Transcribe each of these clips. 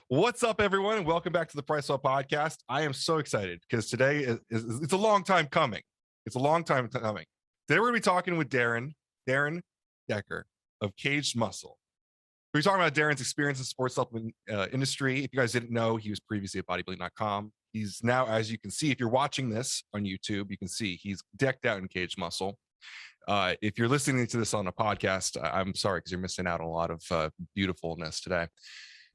What's up, everyone, and welcome back to the PricePlow podcast. I am so excited because today it's a long time coming. It's a long time coming. Today we're going to be talking with Darin Decker of Kaged Muscle. We're talking about Darin's experience in the sports supplement industry. If you guys didn't know, he was previously at bodybuilding.com. He's now, as you can see, if you're watching this on YouTube, you can see he's decked out in Kaged Muscle. If you're listening to this on a podcast, I'm sorry because you're missing out on a lot of beautifulness today.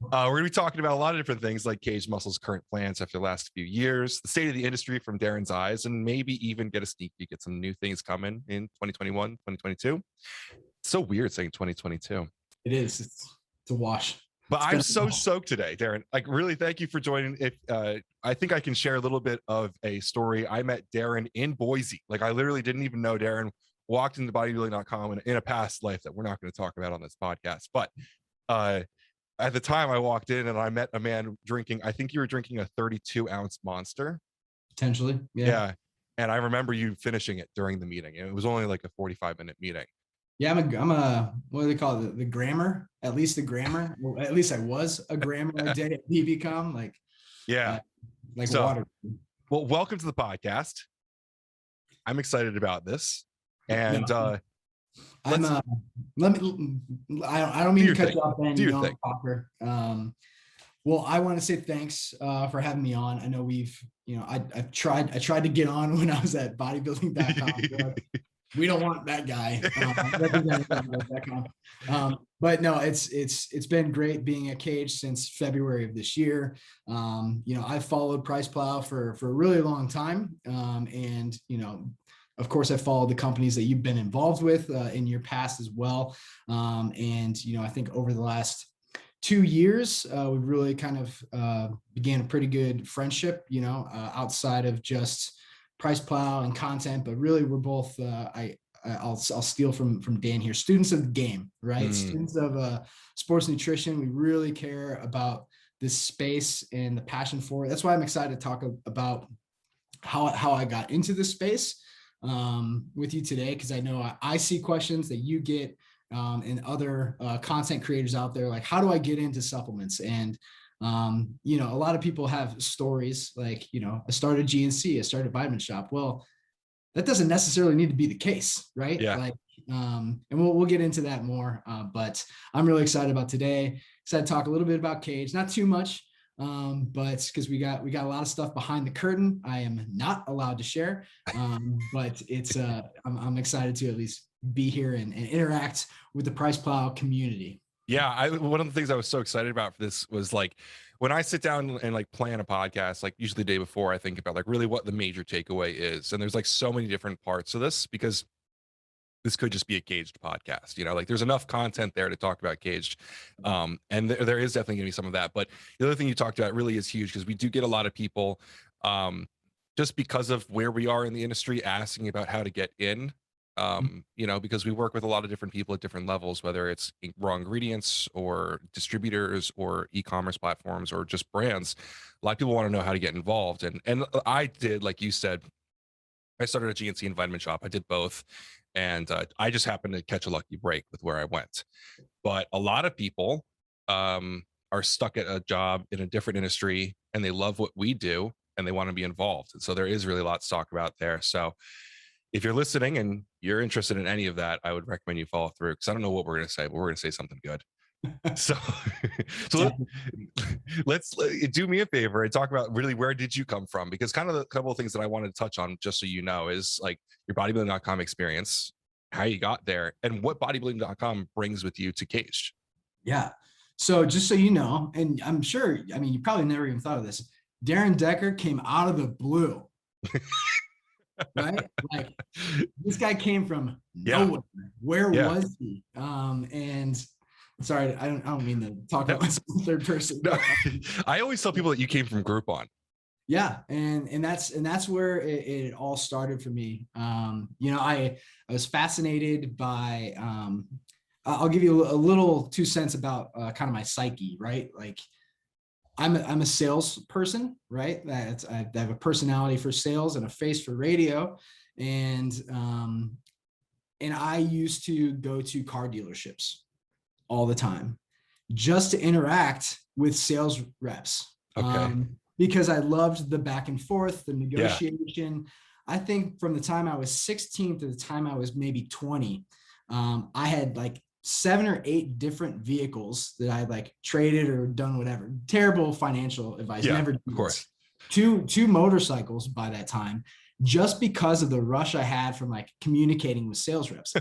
We're going to be talking about a lot of different things like Kaged Muscle's current plans after the last few years, the state of the industry from Darin's eyes, and maybe even get a sneak peek at some new things coming in 2021, 2022. It's so weird saying 2022. It is. It's a wash. But I'm so stoked today, Darin. Like, really, thank you for joining. I think I can share a little bit of a story. I met Darin in Boise. Like, I literally didn't even know Darin. Walked into bodybuilding.com in a past life that we're not going to talk about on this podcast. But at the time I walked in and I met a man drinking, I think you were drinking a 32-ounce Monster. Potentially. Yeah. And I remember you finishing it during the meeting. It was only like a 45-minute meeting. Yeah, I'm a what do they call it? The grammar, at least the grammar. Well, at least I was a grammar a day at BBcom. Like water. Well, welcome to the podcast. I'm excited about this. And I don't mean to cut you off, Ben. Do your thing. Well, I want to say thanks for having me on. I know I tried to get on when I was at bodybuilding.com. We don't want that guy. But no, it's been great being at Kaged since February of this year. I've followed PricePlow for a really long time. And of course, I followed the companies that you've been involved with in your past as well. I think over the last 2 years, we've really kind of began a pretty good friendship, outside of just PricePlow and content, but really we're both, I'll steal from Dan here, students of the game, right? Students of sports nutrition. We really care about this space and the passion for it. That's why I'm excited to talk about how I got into this space with you today, because I know I see questions that you get and other content creators out there, like, how do I get into supplements? And a lot of people have stories like, I started GNC, I started Vitamin Shop. Well, that doesn't necessarily need to be the case, right? Yeah. And we'll get into that more. But I'm really excited about today. Excited to talk a little bit about Kaged, not too much, but because we got a lot of stuff behind the curtain I am not allowed to share. But it's I'm excited to at least be here and interact with the PricePlow community. Yeah, one of the things I was so excited about for this was, like, when I sit down and like plan a podcast, like usually the day before, I think about like really what the major takeaway is. And there's like so many different parts of this, because this could just be a Kaged podcast, like there's enough content there to talk about Kaged. And there is definitely gonna be some of that. But the other thing you talked about really is huge, because we do get a lot of people just because of where we are in the industry asking about how to get in. Because we work with a lot of different people at different levels, whether it's raw ingredients or distributors or e-commerce platforms or just brands. A lot of people want to know how to get involved. And I did, like you said, I started at GNC and Vitamin Shop. I did both. And I just happened to catch a lucky break with where I went. But a lot of people are stuck at a job in a different industry, and they love what we do and they want to be involved. And so there is really a lot to talk about there. So if you're listening and you're interested in any of that, I would recommend you follow through, because I don't know what we're going to say, but we're going to say something good. So let's do me a favor and talk about really, where did you come from? Because kind of the couple of things that I wanted to touch on, just so you know, is like your bodybuilding.com experience, how you got there, and what bodybuilding.com brings with you to Kaged. Yeah. So just so you know, and I'm sure, you probably never even thought of this, Darin Decker came out of the blue. Right? Like, this guy came from nowhere. Where was he? And sorry, I don't mean to talk about myself in third person. No, I always tell people that you came from Groupon. Yeah, and that's where it all started for me. I was fascinated by I'll give you a little 2 cents about kind of my psyche, right? Like, I'm a salesperson, right? I have a personality for sales and a face for radio, and I used to go to car dealerships all the time just to interact with sales reps. Okay. Because I loved the back and forth, the Yeah. negotiation. I think from the time I was 16 to the time I was maybe 20, I had like 7 or 8 different vehicles that I like traded or done whatever. Terrible financial advice. Yeah, Never do of this. course. Two motorcycles by that time, just because of the rush I had from like communicating with sales reps.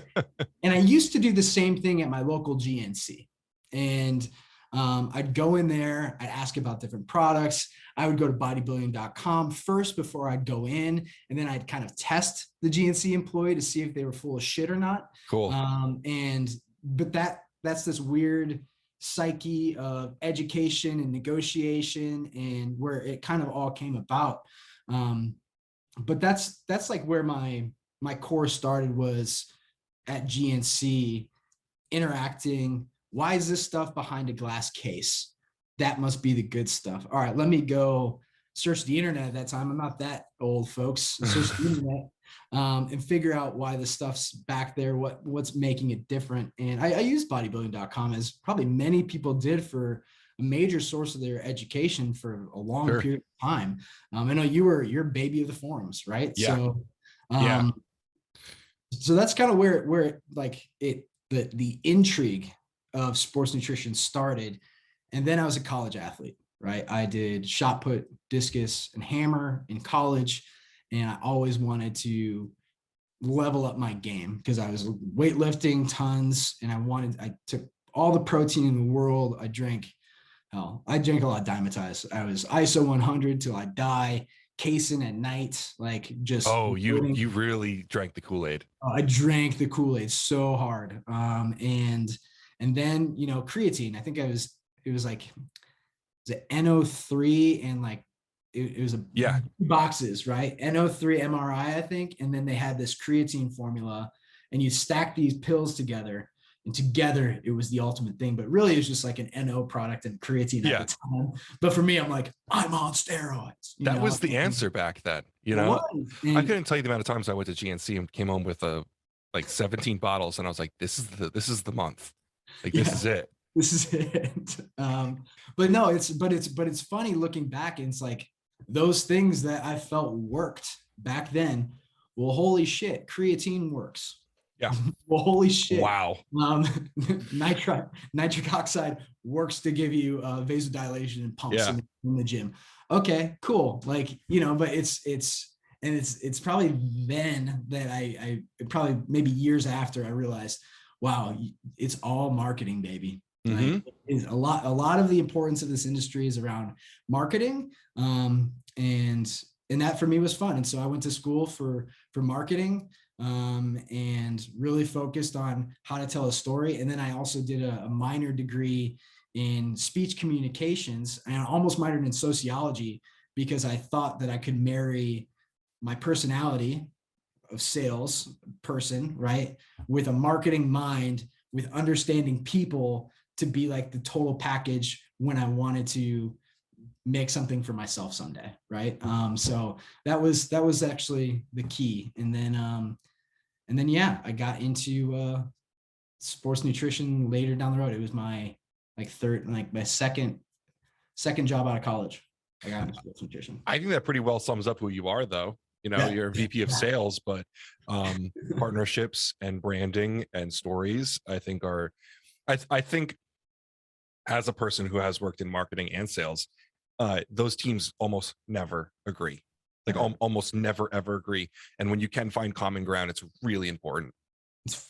And I used to do the same thing at my local GNC. And I'd go in there, I'd ask about different products. I would go to bodybuilding.com first before I'd go in, and then I'd kind of test the GNC employee to see if they were full of shit or not. Cool. But that's this weird psyche of education and negotiation, and where it kind of all came about. But that's like where my core started, was at GNC, interacting. Why is this stuff behind a glass case? That must be the good stuff. All right, let me go search the internet at that time. I'm not that old, folks. Search the internet and figure out why the stuff's back there, what's making it different. And I used bodybuilding.com, as probably many people did, for a major source of their education for a long period of time. I know you're baby of the forums, right? Yeah. So that's kind of where the intrigue of sports nutrition started. And then I was a college athlete, right? I did shot put, discus, and hammer in college. And I always wanted to level up my game because I was weightlifting tons, and I took all the protein in the world. I drank a lot of Dimetize. I was ISO 100 till I die, casein at night, like just. Oh, you really drank the Kool-Aid. I drank the Kool-Aid so hard. And then, creatine, I think it was NO3, and like, it was boxes, right? NO3 MRI, I think. And then they had this creatine formula, and you stack these pills together, and together it was the ultimate thing. But really, it was just like an NO product and creatine at the time. But for me, I'm like, I'm on steroids. That was the answer back then. I couldn't tell you the amount of times I went to GNC and came home with 17 bottles, and I was like, this is the month. Like, this is it. This is it. But no, it's funny looking back, and it's like those things that I felt worked back then. Well, holy shit, creatine works. Yeah. Well, holy shit. Wow. Nitric oxide works to give you vasodilation and pumps in the gym. Okay, cool. Like, but it's probably then that I probably maybe years after I realized, wow, it's all marketing, baby. Mm-hmm. Like, is a lot of the importance of this industry is around marketing. And that for me was fun. And so I went to school for marketing, and really focused on how to tell a story. And then I also did a minor degree in speech communications, and I almost minored in sociology, because I thought that I could marry my personality of sales person, right, with a marketing mind, with understanding people, to be like the total package when I wanted to make something for myself someday, right? So that was actually the key. And then I got into sports nutrition later down the road. It was my second job out of college. I got into sports nutrition. I think that pretty well sums up who you are, though. You're a VP of sales, but partnerships and branding and stories, I think I think as a person who has worked in marketing and sales, those teams almost never agree. Like almost never ever agree. And when you can find common ground, it's really important.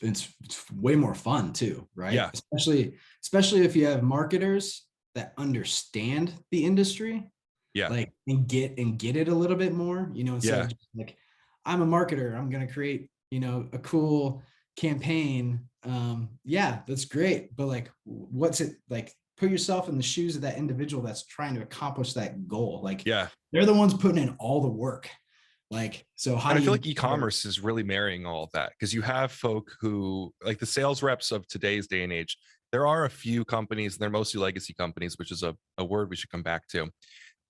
It's way more fun too, right? Yeah. Especially if you have marketers that understand the industry. Yeah. Like, and get it a little bit more, instead of just like, I'm a marketer, I'm going to create, a cool campaign. That's great. But like, what's it like? Put yourself in the shoes of that individual that's trying to accomplish that goal. Like, they're the ones putting in all the work. Like, so how do you? I feel like e-commerce is really marrying all of that, because you have folk who, like the sales reps of today's day and age. There are a few companies, and they're mostly legacy companies, which is a word we should come back to.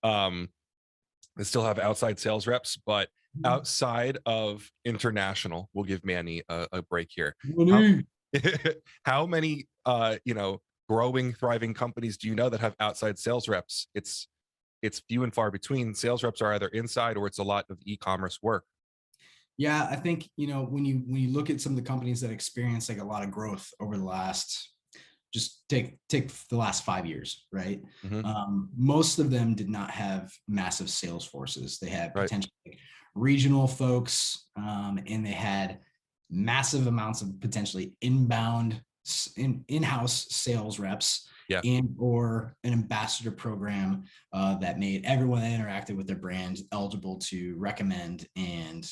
They still have outside sales reps, but outside of international, we'll give Manny a break here. How many growing, thriving companies do you know that have outside sales reps? It's few and far between. Sales reps are either inside or it's a lot of e-commerce work. Yeah, I think, when you look at some of the companies that experience like a lot of growth over the last, just take the last 5 years, right? Mhm. Most of them did not have massive sales forces. They had Right. potentially regional folks, and they had massive amounts of potentially inbound in-house sales reps, Yeah. and or an ambassador program that made everyone that interacted with their brand eligible to recommend and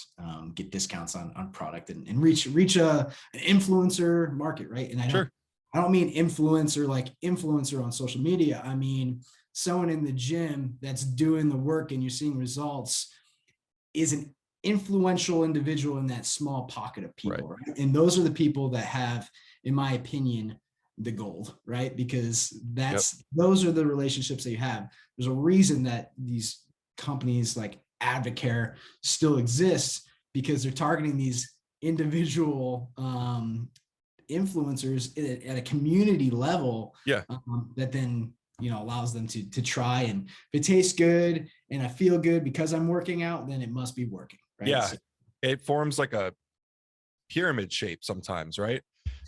get discounts on product, and reach an influencer market, right? And Sure. I don't mean influencer like influencer on social media. I mean someone in the gym that's doing the work and you're seeing results is an influential individual in that small pocket of Right. people, right? And those are the people that have, in my opinion, the gold, right? Because Yep. those are the relationships that you have. There's a reason that these companies like Advocare still exist, because they're targeting these individual influencers at a community level, Yeah. that then allows them to try, and if it tastes good and I feel good because I'm working out, then it must be working, right? Yeah. So It forms like a pyramid shape sometimes, right?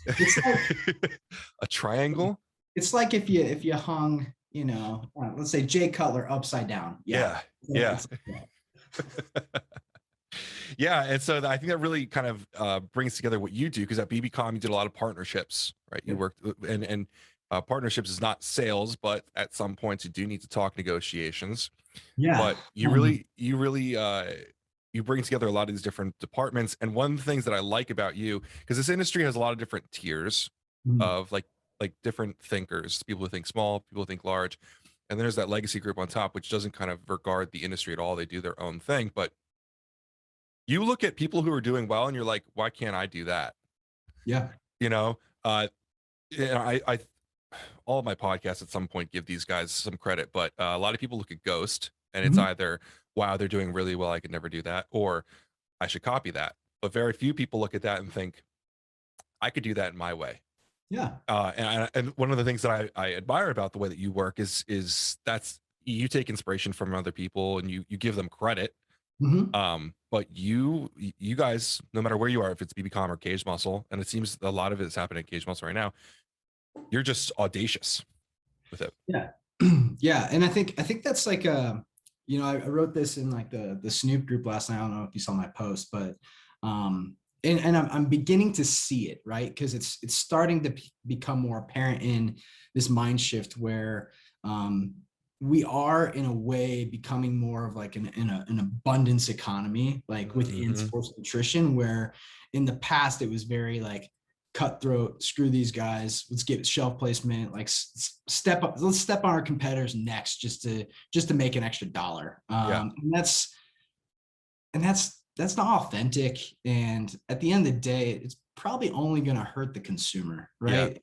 it's like A triangle. if you hung, let's say Jay Cutler upside down. Yeah. Yeah. Yeah. It's like Yeah. And so I think that really kind of brings together what you do, because at BBcom you did a lot of partnerships, right? You Yep. worked and partnerships is not sales, but at some points you do need to talk negotiations. yeah. But you bring together a lot of these different departments. And one of the things that I like about you, because this industry has a lot of different tiers Mhm. of like different thinkers, people who think small, people who think large, and there's that legacy group on top, which doesn't kind of regard the industry at all. They do their own thing. But you look at people who are doing well and you're like, why can't I do that? Yeah. You know, uh, and I all of my podcasts at some point give these guys some credit, but a lot of people look at Ghost and it's Mhm. either, wow, they're doing really well, I could never do that, or I should copy that. But very few people look at that and think, I could do that in my way. Yeah. And one of the things that I admire about the way that you work is that's you take inspiration from other people and you give them credit. Mhm. But you guys, no matter where you are, if it's BBcom or Kaged Muscle, and it seems a lot of it is happening at Kaged Muscle right now, you're just audacious with it. Yeah. Yeah. And I think that's like I wrote this in like the Snoop group last night. I don't know if you saw my post, but and I'm beginning to see it, right? Because it's starting to become more apparent in this mind shift where we are in a way becoming more of like an abundance economy, like within Mhm. sports nutrition, where in the past it was very like cutthroat, screw these guys, let's get shelf placement, like let's step on our competitors' necks just to make an extra dollar. Yeah. And that's not authentic, and at the end of the day it's probably only going to hurt the consumer, Yeah. right?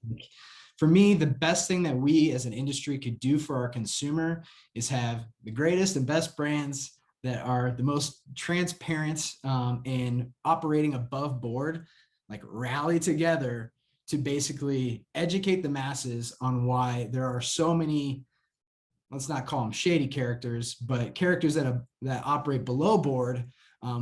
For me, the best thing that we as an industry could do for our consumer is have the greatest and best brands that are the most transparent, and operating above board, like rally together to basically educate the masses on why there are so many, let's not call them shady characters, but characters that operate below board,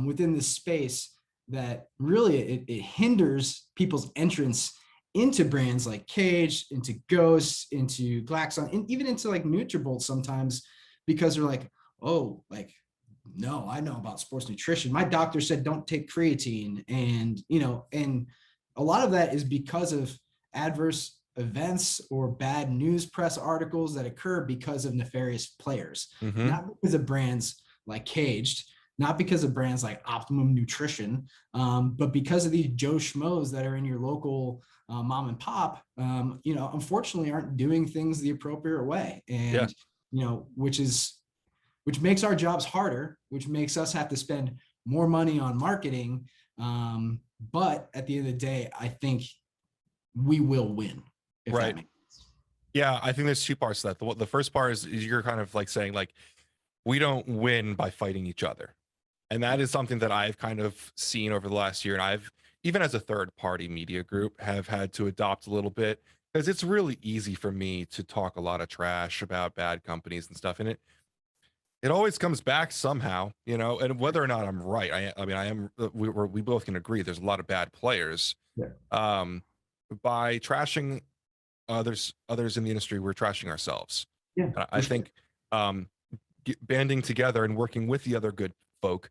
within this space, that really it hinders people's entrance into brands like Cage, into Ghost, into Glaxon, and even into like Nutrabolt sometimes, because they're like, oh, like, no, I know about sports nutrition. My doctor said don't take creatine, and a lot of that is because of adverse events or bad news press articles that occur because of nefarious players, Hmm. not because of brands like Caged, not because of brands like Optimum Nutrition, but because of these Joe Schmoes that are in your local mom and pop, unfortunately aren't doing things the appropriate way. Yeah. And, which makes our jobs harder, which makes us have to spend more money on marketing. But at the end of the day, I think we will win, if that Right. makes sense. Yeah. I think there's two parts to that. The first part is you're kind of like saying like, we don't win by fighting each other. And that is something that I've kind of seen over the last year. And I've, even as a third party media group, have had to adopt a little bit, because it's really easy for me to talk a lot of trash about bad companies and stuff, and it always comes back somehow, you know, and whether or not I'm right, I mean, I am, we both can agree there's a lot of bad players. Yeah, Um, by trashing others in the industry, we're trashing ourselves. yeah, And I for sure. think um, banding together and working with the other good folk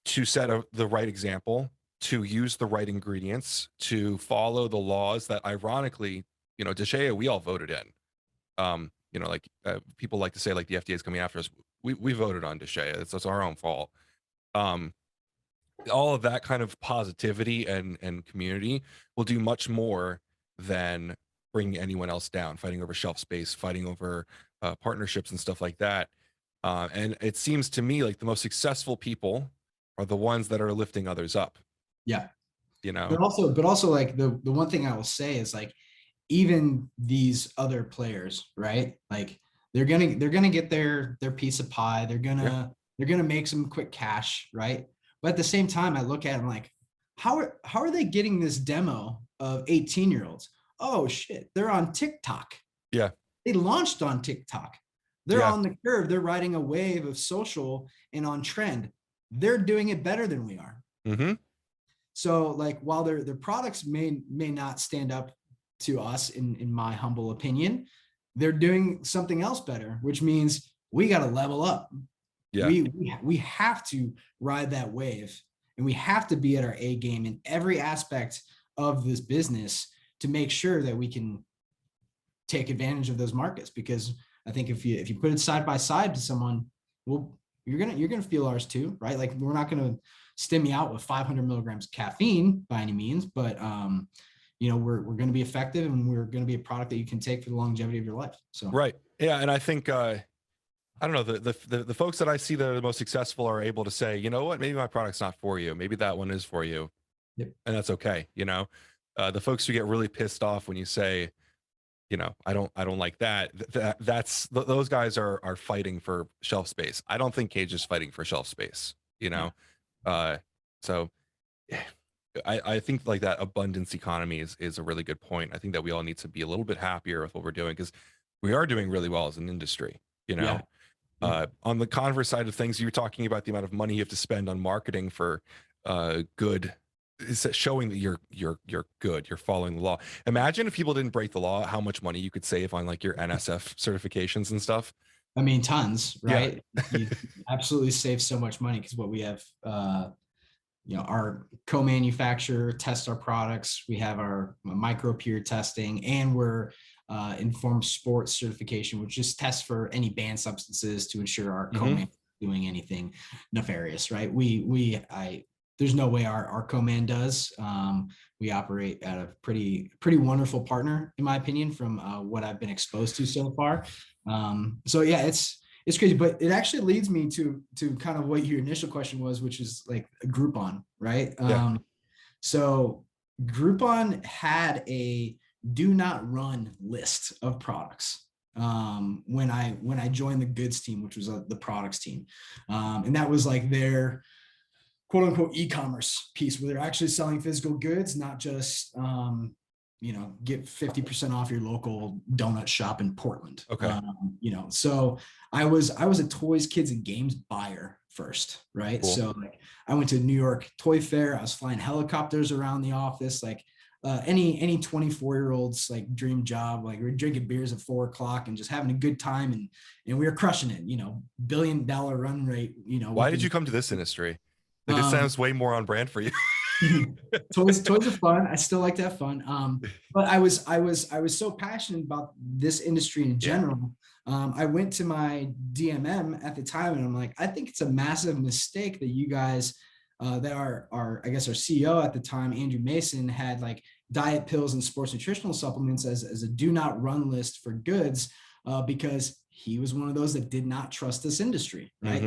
to set the right example, to use the right ingredients, to follow the laws that, ironically, you know, DSHEA, we all voted in. You know, like people like to say, like the FDA is coming after us. We voted on DSHEA. It's our own fault. Um, all of that kind of positivity and community will do much more than bringing anyone else down, fighting over shelf space, fighting over partnerships and stuff like that. And it seems to me like the most successful people are the ones that are lifting others up, Yeah. you know? But also like the one thing I will say is like even these other players, right? Like they're gonna get their piece of pie. They're Yeah. gonna they're gonna make some quick cash, right? But at the same time, I look at them like, how are they getting this demo of 18-year-olds? Oh shit, they're on TikTok. Yeah. They launched on TikTok. They're Yeah. on the curve. They're riding a wave of social and on trend. They're doing it better than we are. Mm-hmm. So like while their products may not stand up to us in my humble opinion, they're doing something else better, which means we got to level up. Yeah. We have to ride that wave, and we have to be at our A game in every aspect of this business to make sure that we can take advantage of those markets. Because I think if you put it side by side to someone, well, you're gonna feel ours too, right? Like we're not gonna stim you out with 500 milligrams of caffeine by any means, but you know, we're going to be effective, and we're going to be a product that you can take for the longevity of your life. So Right. Yeah. And I think I don't know, the folks that I see that are the most successful are able to say, you know what, maybe my product's not for you. Maybe that one is for you. yep. And that's okay. You know, the folks who get really pissed off when you say, you know, I don't like that. Those guys are fighting for shelf space. I don't think Cage is fighting for shelf space, you Yeah. know? So I think like that abundance economy is a really good point. I think that we all need to be a little bit happier with what we're doing, because we are doing really well as an industry, you know? Yeah. Yeah. On the converse side of things, you're talking about the amount of money you have to spend on marketing for good, is showing that you're good, you're following the law. Imagine if people didn't break the law, how much money you could save on like your NSF certifications and stuff. I mean, tons, Yeah. right? You absolutely save so much money because what we have, you know, our co-manufacturer tests our products. We have our micro peer testing, and we're informed sports certification, which just tests for any banned substances to ensure our co-man doing anything nefarious, right? There's no way our co-man does. We operate at a pretty wonderful partner, in my opinion, from what I've been exposed to so far. So yeah, it's crazy, but it actually leads me to kind of what your initial question was, which is like a Groupon, right? Yeah. So Groupon had a do not run list of products when I joined the goods team, which was the products team, and that was like their quote unquote e-commerce piece, where they're actually selling physical goods, not just you know, get 50% off your local donut shop in Portland. Okay. You know, so I was a toys, kids, and games buyer first, right? Cool. So like I went to New York Toy Fair. I was flying helicopters around the office, like any 24-year-old's like dream job. Like we were drinking beers at 4 o'clock and just having a good time, and we were crushing it. You know, $1 billion run rate. You know, Why did you come to this industry? Like, this um, sounds way more on brand for you. toys are fun. I still like to have fun. But I was so passionate about this industry in general. I went to my DMM at the time, and I'm like, I think it's a massive mistake that you guys, that our I guess our CEO at the time, Andrew Mason, had like diet pills and sports nutritional supplements as a do not run list for goods, because he was one of those that did not trust this industry, right?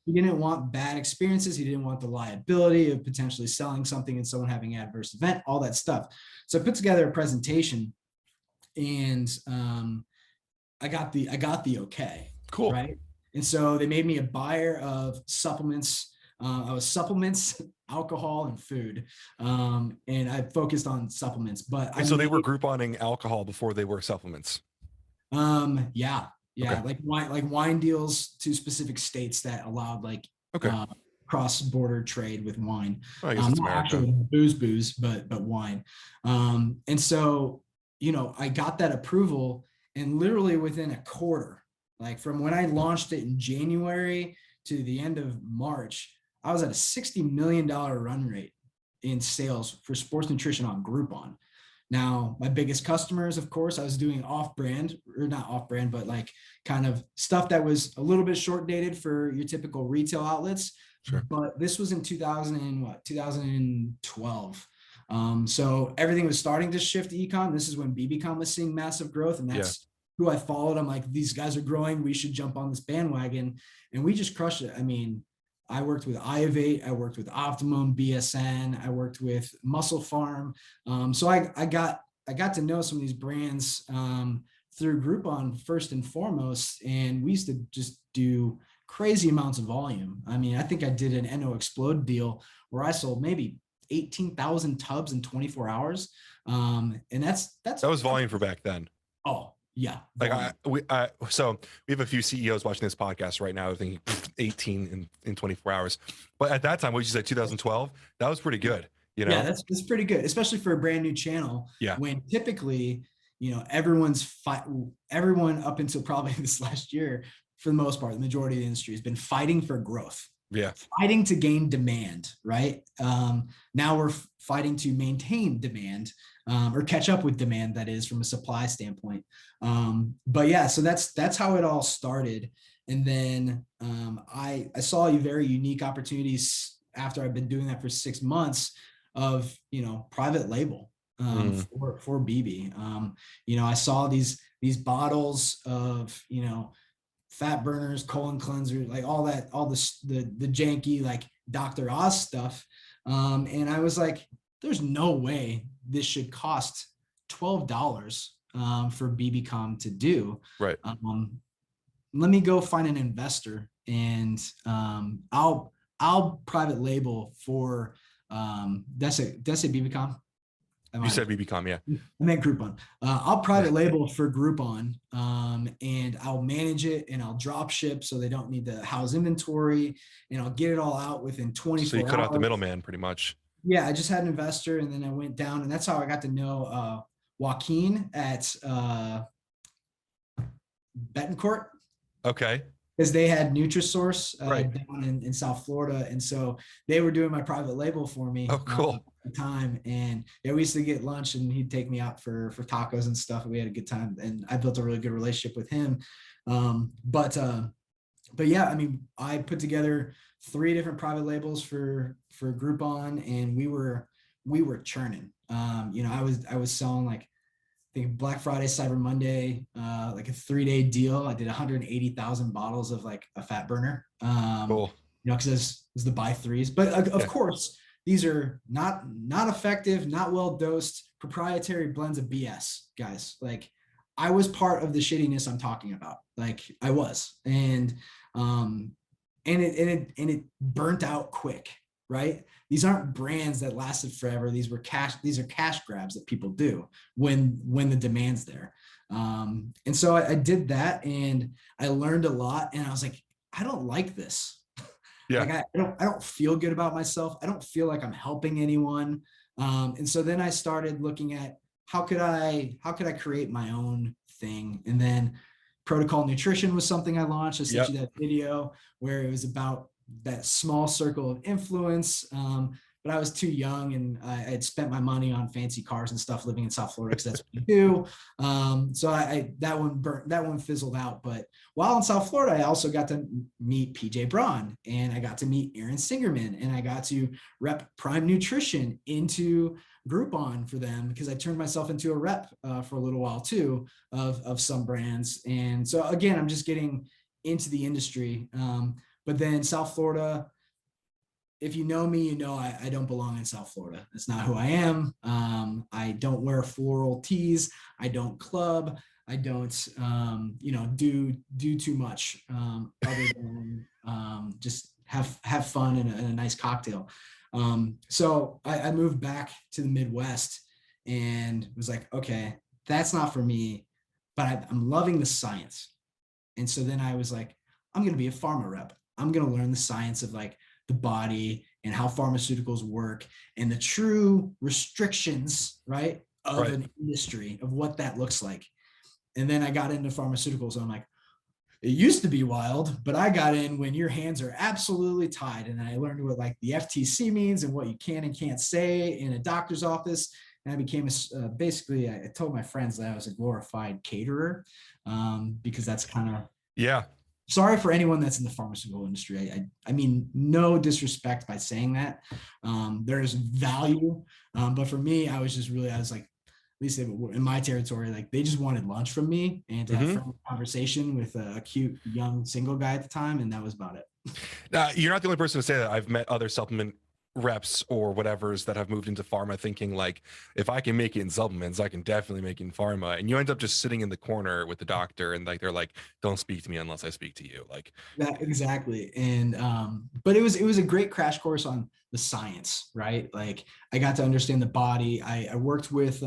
He didn't want bad experiences. He didn't want the liability of potentially selling something and someone having an adverse event, all that stuff. So I put together a presentation, and I got the okay. Cool. Right. And so they made me a buyer of supplements I was supplements, alcohol, and food. And I focused on supplements, but And so they were Grouponing alcohol before they were supplements. Yeah, Okay. like wine deals to specific states that allowed Okay. cross-border trade with wine. Well, I guess it's Not America. actually booze, but wine. And so, I got that approval, and literally within a quarter, like from when I launched it in January to the end of March, I was at a $60 million run rate in sales for sports nutrition on Groupon. Now, my biggest customers, of course, I was doing off-brand, or not off-brand, but like kind of stuff that was a little bit short dated for your typical retail outlets. Sure. But this was in 2012. So everything was starting to shift to ecom. This is when BBcom was seeing massive growth, and that's who I followed. I'm like, these guys are growing. We should jump on this bandwagon, and we just crushed it. I mean, I worked with Iovate, I worked with Optimum, BSN, I worked with Muscle Farm. So I got to know some of these brands through Groupon first and foremost, and we used to just do crazy amounts of volume. I mean, I think I did an NO Explode deal where I sold maybe 18,000 tubs in 24 hours. And that was volume for back then. Oh, yeah. Like so we have a few CEOs watching this podcast right now thinking 18 in 24 hours. But at that time, what you said, 2012, that was pretty good. Yeah, that's pretty good, especially for a brand new channel. Yeah. When typically, everyone up until probably this last year, for the most part, the majority of the industry has been fighting for growth. Yeah. Fighting to gain demand, right? Now we're fighting to maintain demand, or catch up with demand, that is, from a supply standpoint. But yeah, so that's how it all started. And then I saw a very unique opportunities after I've been doing that for 6 months of, private label for BB. I saw these bottles of, fat burners, colon cleansers, like all the janky, like Dr. Oz stuff. And I was like, there's no way this should cost $12 for BBcom to do. Right. Let me go find an investor, and I'll private label for did I say BBcom? You said BBcom, yeah. I meant Groupon. I'll private label for Groupon, and I'll manage it, and I'll drop ship so they don't need to house inventory, and I'll get it all out within 24 hours. So you cut out the middleman pretty much. Yeah, I just had an investor, and then I went down, and that's how I got to know Joaquin at Betancourt. Okay. Because they had Nutrisource right. down in South Florida, and so they were doing my private label for me. Oh, cool. At the time, and we used to get lunch, and he'd take me out for tacos and stuff, and we had a good time, and I built a really good relationship with him. But yeah, I mean, I put together 3 different private labels for Groupon, and we were churning. I was selling, like, I think Black Friday, Cyber Monday, like a 3-day deal. I did 180,000 bottles of like a fat burner. Cool. Because it was the buy 3s, but of course these are not effective, not well dosed, proprietary blends of BS, guys. Like, I was part of the shittiness I'm talking about. Like, I was, and it burnt out quick. Right? These aren't brands that lasted forever. These are cash grabs that people do when the demand's there. And so I did that, and I learned a lot, and I was like, I don't like this. Yeah. Like, I don't feel good about myself. I don't feel like I'm helping anyone. And so then I started looking at how could I create my own thing. And then Protocol Nutrition was something I launched. I sent you that video where it was about that small circle of influence. But I was too young, and I had spent my money on fancy cars and stuff living in South Florida, because that's what you do. So that one fizzled out. But while in South Florida, I also got to meet PJ Braun, and I got to meet Aaron Singerman, and I got to rep Prime Nutrition into Groupon for them, because I turned myself into a rep for a little while too of some brands. And so again, I'm just getting into the industry. But then South Florida, if you know me, I don't belong in South Florida. That's not who I am. I don't wear floral tees. I don't club. I don't, do too much other than just have fun and a nice cocktail. So I moved back to the Midwest and was like, okay, that's not for me, but I'm loving the science. And so then I was like, I'm going to be a pharma rep. I'm going to learn the science of like the body and how pharmaceuticals work and the true restrictions, right, of Right. an industry, of what that looks like. And then I got into pharmaceuticals. And I'm like, it used to be wild, but I got in when your hands are absolutely tied. And I learned what like the FTC means and what you can and can't say in a doctor's office. And I became basically, I told my friends that I was a glorified caterer, because that's kind of, Yeah. sorry for anyone that's in the pharmaceutical industry. I mean, no disrespect by saying that. There's value. But for me, I was like, at least in my territory, like they just wanted lunch from me and to have friendly conversation with a cute young single guy at the time. And that was about it. You're not the only person to say that. I've met other supplement reps or whatever's that have moved into pharma thinking like, if I can make it in supplements, I can definitely make it in pharma. And you end up just sitting in the corner with the doctor and like they're like, don't speak to me unless I speak to you. Like that exactly. And but it was a great crash course on the science, right? Like I got to understand the body. I worked with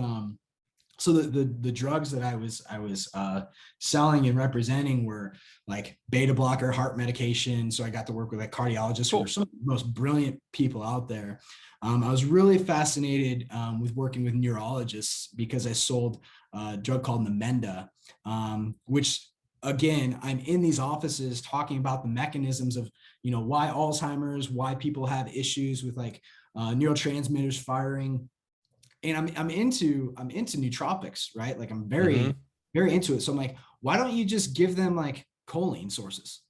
so the drugs that I was selling and representing were like beta blocker, heart medication. So I got to work with like cardiologists who are some of the most brilliant people out there. I was really fascinated with working with neurologists because I sold a drug called Namenda, which again, I'm in these offices talking about the mechanisms of, why Alzheimer's, why people have issues with like neurotransmitters firing, and I'm into nootropics, right? Like I'm very into it. So I'm like, why don't you just give them like choline sources,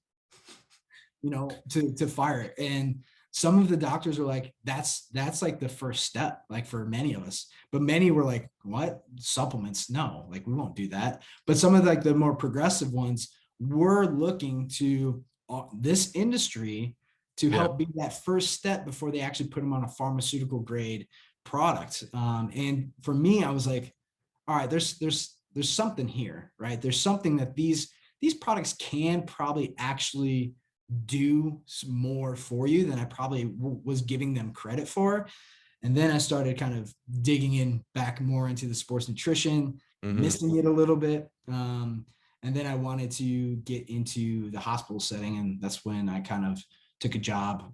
to fire it? And some of the doctors are like, that's like the first step, like for many of us. But many were like, what? Supplements? No, like we won't do that. But some of like the more progressive ones were looking to this industry to help be that first step before they actually put them on a pharmaceutical grade product. And for me, I was like, all right, there's something here, right? There's something that these products can probably actually do more for you than I probably was giving them credit for. And then I started kind of digging in back more into the sports nutrition, missing it a little bit. And then I wanted to get into the hospital setting. And that's when I kind of took a job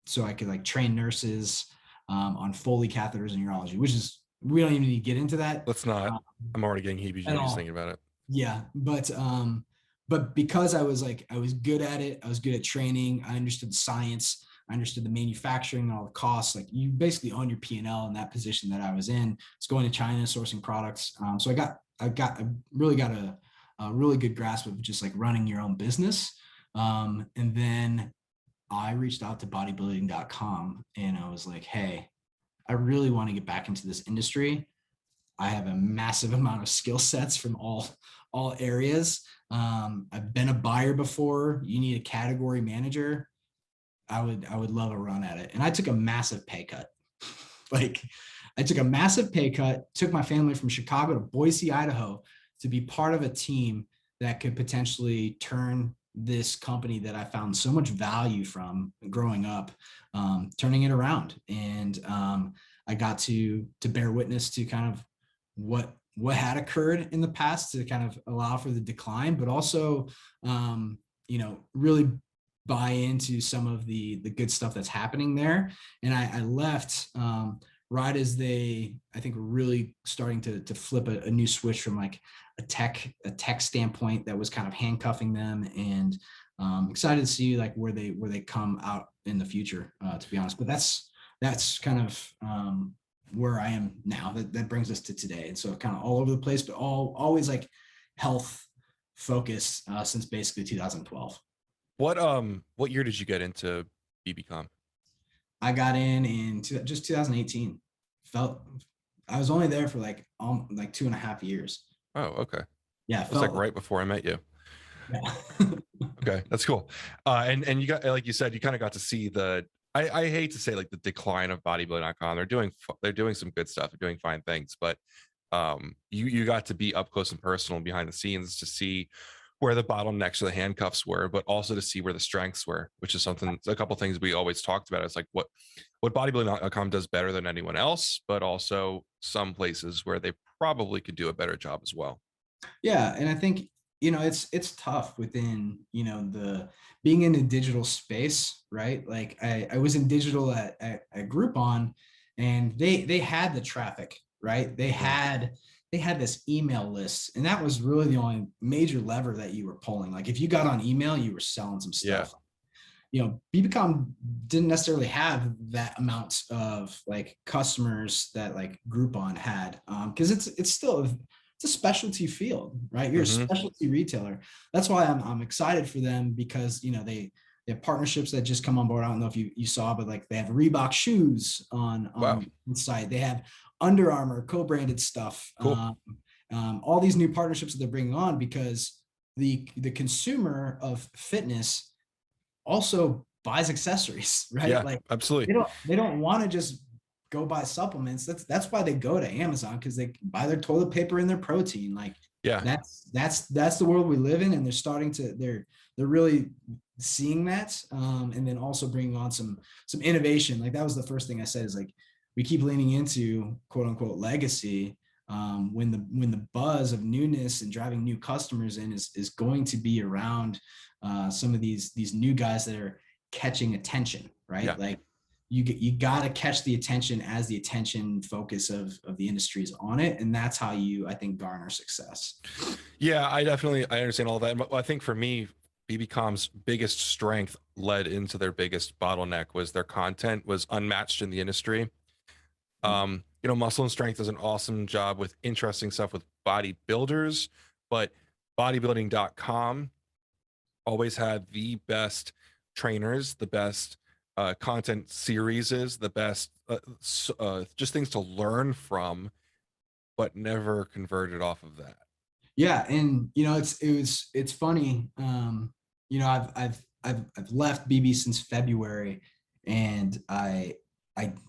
so I could like train nurses on Foley catheters and urology, which is, we don't even need to get into that. Let's not. I'm already getting heebie-jeebies thinking about it. Yeah, but because I was good at it, I was good at training, I understood the science, I understood the manufacturing, all the costs. Like you basically own your P&L in that position that I was in. It's going to China, sourcing products. So I really got a really good grasp of just like running your own business. And then I reached out to bodybuilding.com and I was like, hey, I really want to get back into this industry. I have a massive amount of skill sets from all areas. I've been a buyer before. You need a category manager. I would love a run at it. And I took a massive pay cut. Like I took a massive pay cut, took my family from Chicago to Boise, Idaho to be part of a team that could potentially turn this company that I found so much value from growing up, turning it around. And I got to bear witness to kind of what had occurred in the past to kind of allow for the decline, but also, really buy into some of the good stuff that's happening there. And I left right as they, I think, were really starting to flip a new switch from like a tech standpoint that was kind of handcuffing them, and excited to see like where they come out in the future, to be honest. But that's kind of where I am now. That brings us to today. And so kind of all over the place, but always like health focused since basically 2012. What year did you get into BBcom? I got in just 2018. I was only there for like 2.5 years. Oh, okay. Yeah, it was like right before I met you. Yeah. Okay, that's cool. And you got, like you said, you kind of got to see I hate to say like the decline of bodybuilding.com. They're doing some good stuff. They're doing fine things, but you got to be up close and personal behind the scenes to see where the bottlenecks or the handcuffs were, but also to see where the strengths were, which is something, a couple things we always talked about. It's like what bodybuilding.com does better than anyone else, but also some places where they probably could do a better job as well. Yeah, and I think, it's tough within, the being in a digital space, right? Like I was in digital at Groupon, and they had the traffic, right? They had this email list, and that was really the only major lever that you were pulling. Like if you got on email, you were selling some Yeah. stuff. BBcom didn't necessarily have that amount of like customers that like Groupon had, because it's still it's a specialty field, right? You're a specialty retailer. That's why I'm excited for them, because they have partnerships that just come on board. I don't know if you saw, but like they have Reebok shoes on Wow. the site. They have Under Armour co-branded stuff. Cool. All these new partnerships that they're bringing on, because the consumer of fitness also buys accessories, right? Yeah, Like absolutely. they don't want to just go buy supplements. That's why they go to Amazon, because they buy their toilet paper and their protein. Like Yeah. that's the world we live in, and they're really seeing that, and then also bringing on some innovation. Like that was the first thing I said, is like we keep leaning into quote unquote legacy, when the buzz of newness and driving new customers in is going to be around some of these new guys that are catching attention, right? Yeah. Like you got to catch the attention as the attention focus of the industry is on it, and that's how I think garner success. Yeah, I understand all that. But I think for me, BBcom's biggest strength led into their biggest bottleneck was their content was unmatched in the industry. Muscle and Strength does an awesome job with interesting stuff with bodybuilders, but bodybuilding.com always had the best trainers, the best content series, the best just things to learn from, but never converted off of that. Yeah, and it's funny. I've left BB since February, and I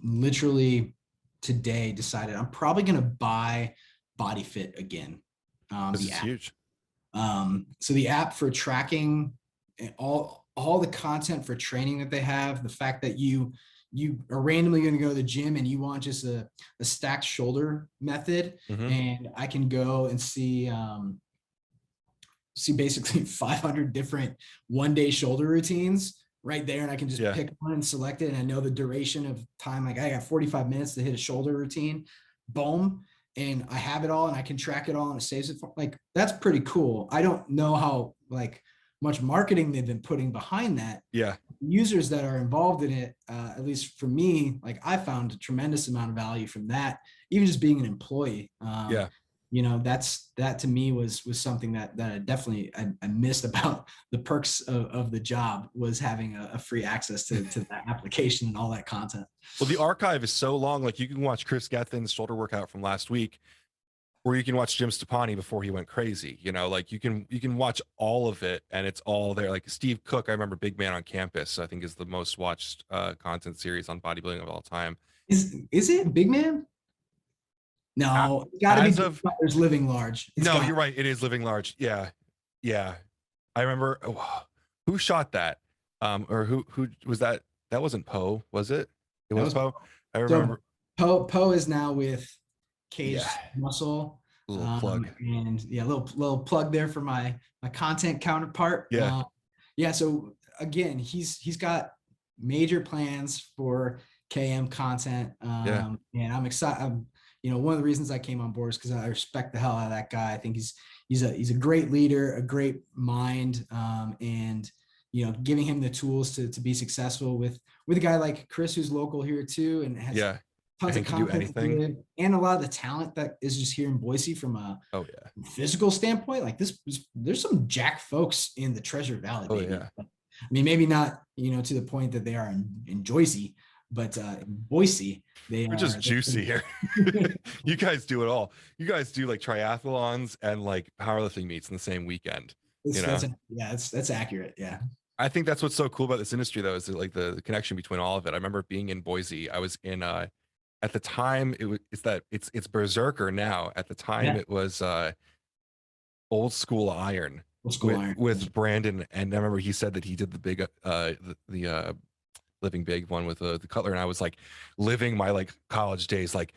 literally today decided I'm probably gonna buy BodyFit again. This The is app. huge. So the app for tracking all the content for training that they have, the fact that you are randomly going to go to the gym and you want just a stacked shoulder method, and I can go and see basically 500 different one-day shoulder routines right there, and I can just pick one and select it, and I know the duration of time. Like I got 45 minutes to hit a shoulder routine, boom, and I have it all, and I can track it all, and it saves it for, like, that's pretty cool. I don't know how like much marketing they've been putting behind that. Yeah. Users that are involved in it, at least for me, like I found a tremendous amount of value from that, even just being an employee. That to me was something that I definitely I missed about the perks of the job, was having a free access to that application and all that content. Well, the archive is so long. Like you can watch Chris Gethin's shoulder workout from last week, or you can watch Jim Stepani before he went crazy. Like you can watch all of it, and it's all there. Like Steve Cook, I remember Big Man on Campus, I think is the most watched content series on bodybuilding of all time. Is it Big Man? No, it's got to be There's Living Large. You're right. It is Living Large. Yeah. I remember who shot that, or who was that? That wasn't Poe, was it? It was Poe. I remember. So Poe is now with Kaged Muscle. Little plug. And little plug there for my content counterpart. Yeah. So again, he's got major plans for KM content. And I'm excited. One of the reasons I came on board is because I respect the hell out of that guy. I think he's a great leader, a great mind, and giving him the tools to be successful with a guy like Chris, who's local here too, and has tons of content to do, and a lot of the talent that is just here in Boise from a physical standpoint. Like there's some jack folks in the Treasure Valley. I mean, maybe not to the point that they are in Boise, but in Boise, we're just juicy here. You guys do it all. You guys do like triathlons and like powerlifting meets in the same weekend. That's accurate. Yeah. I think that's what's so cool about this industry, though, is like the connection between all of it. I remember being in Boise. I was in at the time it's Berserker now. At the time it was Old School Iron. old school iron. with Brandon, and I remember he said that he did the big the living big one with the Cutler, and I was like living my like college days like,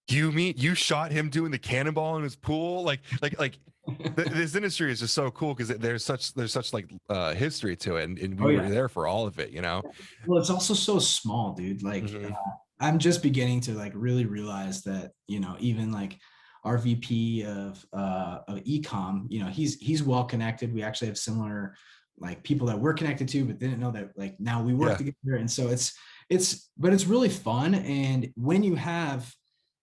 you shot him doing the cannonball in his pool, this industry is just so cool because there's such like history to it, and Oh we were yeah. there for all of it, you know. Well, it's also so small, dude. Like, Mhm. I'm just beginning to like really realize that, even like our VP of ecom, he's well connected. We actually have similar like people that we're connected to, but didn't know that like now we work Yeah, together. And so but it's really fun. And when you have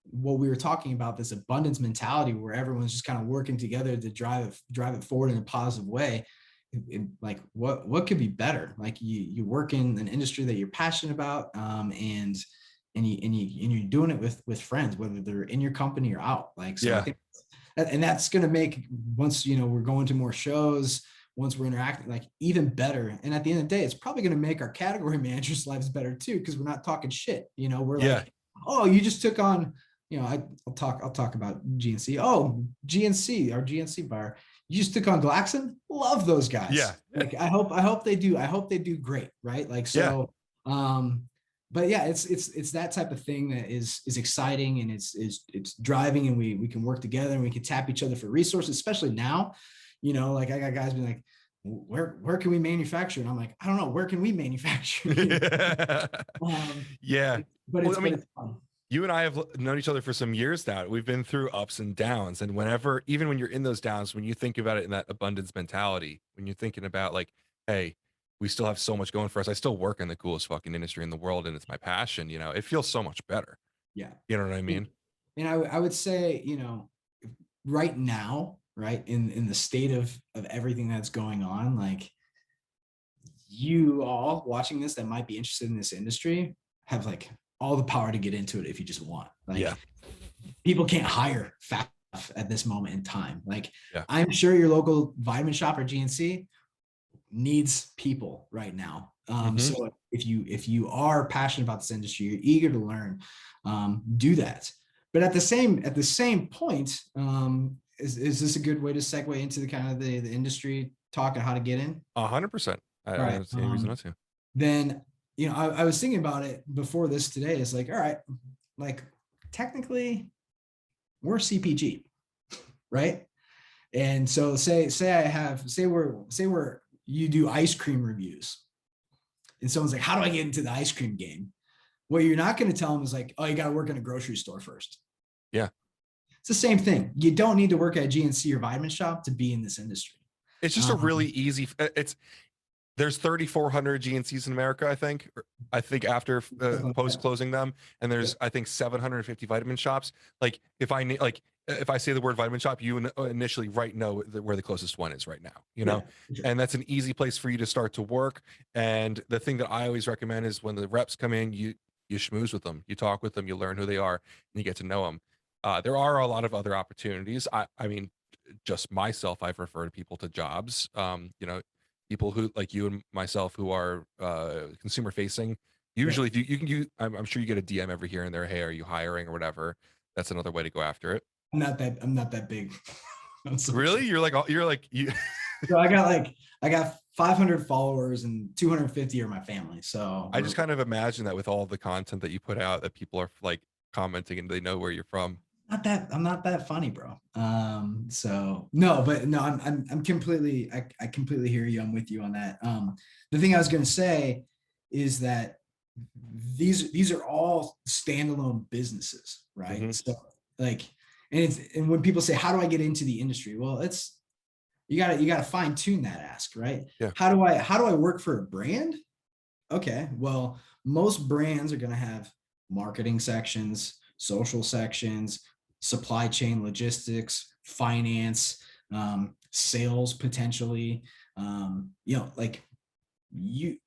what we were talking about, this abundance mentality where everyone's just kind of working together to drive it forward in a positive way, like what could be better? Like you work in an industry that you're passionate about, and you're doing it with friends, whether they're in your company or out. Like, so I yeah, think, and that's going to make, once we're going to more shows, once we're interacting, like even better. And at the end of the day, it's probably going to make our category managers' lives better too, because we're not talking shit. We're yeah, like, oh, you just took on, I'll talk about GNC. Oh, GNC, our GNC buyer, you just took on Glaxon. Love those yeah, guys. Like, I hope they do great, right? Like, yeah. so, but yeah, it's that type of thing that is exciting, and it's driving, and we can work together, and we can tap each other for resources, especially now. Like, I got guys being like, where can we manufacture? And I'm like, I don't know, where can we manufacture? Um, Yeah. but Well, it's I but mean, it's fun. you and I have known each other for some years now. We've been through ups and downs. And whenever, even when you're in those downs, when you think about it in that abundance mentality, when you're thinking about like, hey, we still have so much going for us. I still work in the coolest fucking industry in the world, and it's my passion, it feels so much better. Yeah. You know what I mean? And I would say, right now, right, in the state of everything that's going on, like, you all watching this that might be interested in this industry have like all the power to get into it if you just want. Yeah. Like, people can't hire fast enough at this moment in time. Like, Yeah. I'm sure your local vitamin shop or GNC needs people right now. Hmm. So if you are passionate about this industry, you're eager to learn, do that. But at the same point, is this a good way to segue into the kind of the industry talk and how to get in? 100%. All I right. don't see any reason not to. Then, I was thinking about it before this today. It's like, all right, like, technically we're CPG, right? And so say we're you do ice cream reviews, and someone's like, how do I get into the ice cream game? What you're not going to tell them is like, oh, you got to work in a grocery store first. Yeah. It's the same thing. You don't need to work at GNC or Vitamin Shop to be in this industry. It's just a really easy, there's 3,400 GNCs in America, I think. I think after post closing them, and there's I think 750 vitamin shops. Like if I say the word vitamin shop, you initially know where the closest one is right now. Yeah, sure. And that's an easy place for you to start to work. And the thing that I always recommend is when the reps come in, you schmooze with them, you talk with them, you learn who they are, and you get to know them. There are a lot of other opportunities. I mean, just myself, I've referred people to jobs. People who like you and myself who are consumer facing. Yeah. Usually, if I'm sure you get a DM every here and there. Hey, are you hiring or whatever? That's another way to go after it. I'm not that big. Really, you're like you. So I got 500 followers, and 250 are my family. So I just kind of imagine that with all the content that you put out, that people are like commenting and they know where you're from. I'm not that funny, bro. So no, but no, I'm completely, I completely hear you. I'm with you on that. The thing I was going to say is that these are all standalone businesses, right? Mm-hmm. So like, and when people say, how do I get into the industry? Well, you gotta fine tune that ask, right? Yeah. How do I work for a brand? Okay, well, most brands are going to have marketing sections, social sections, supply chain logistics, finance, sales potentially. Like, you,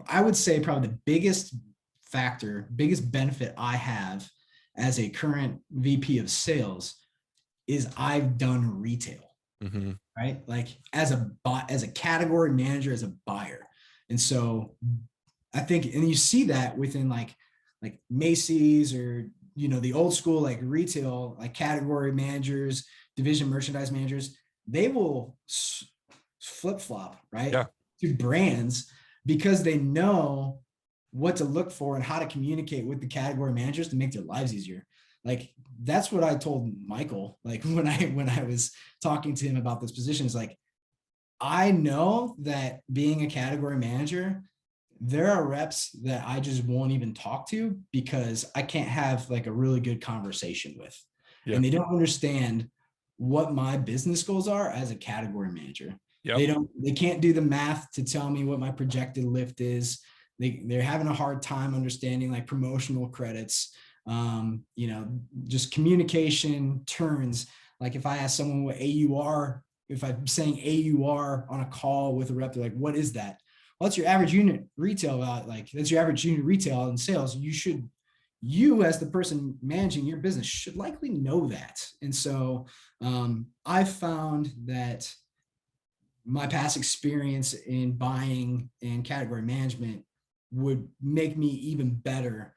I would say probably the biggest benefit I have as a current VP of sales is I've done retail, Mm-hmm. right? Like, as a category manager, as a buyer. And so I think, and you see that within like Macy's, or the old school like retail, like category managers, division merchandise managers, they will flip-flop, right? Yeah. To brands, because they know what to look for and how to communicate with the category managers to make their lives easier. Like that's what I told Michael, like when I was talking to him about this position, is like, I know that being a category manager, there are reps that I just won't even talk to because I can't have like a really good conversation with. Yeah. And they don't understand what my business goals are as a category manager. Yep. They can't do the math to tell me what my projected lift is. They're having a hard time understanding like promotional credits, you know, just communication turns. Like if I ask someone what AUR, if I'm saying AUR on a call with a rep, they're like, what is that? Well, that's your average unit retail value. Like that's your average unit retail in sales. You as the person managing your business should likely know that. And so I found that my past experience in buying and category management would make me even better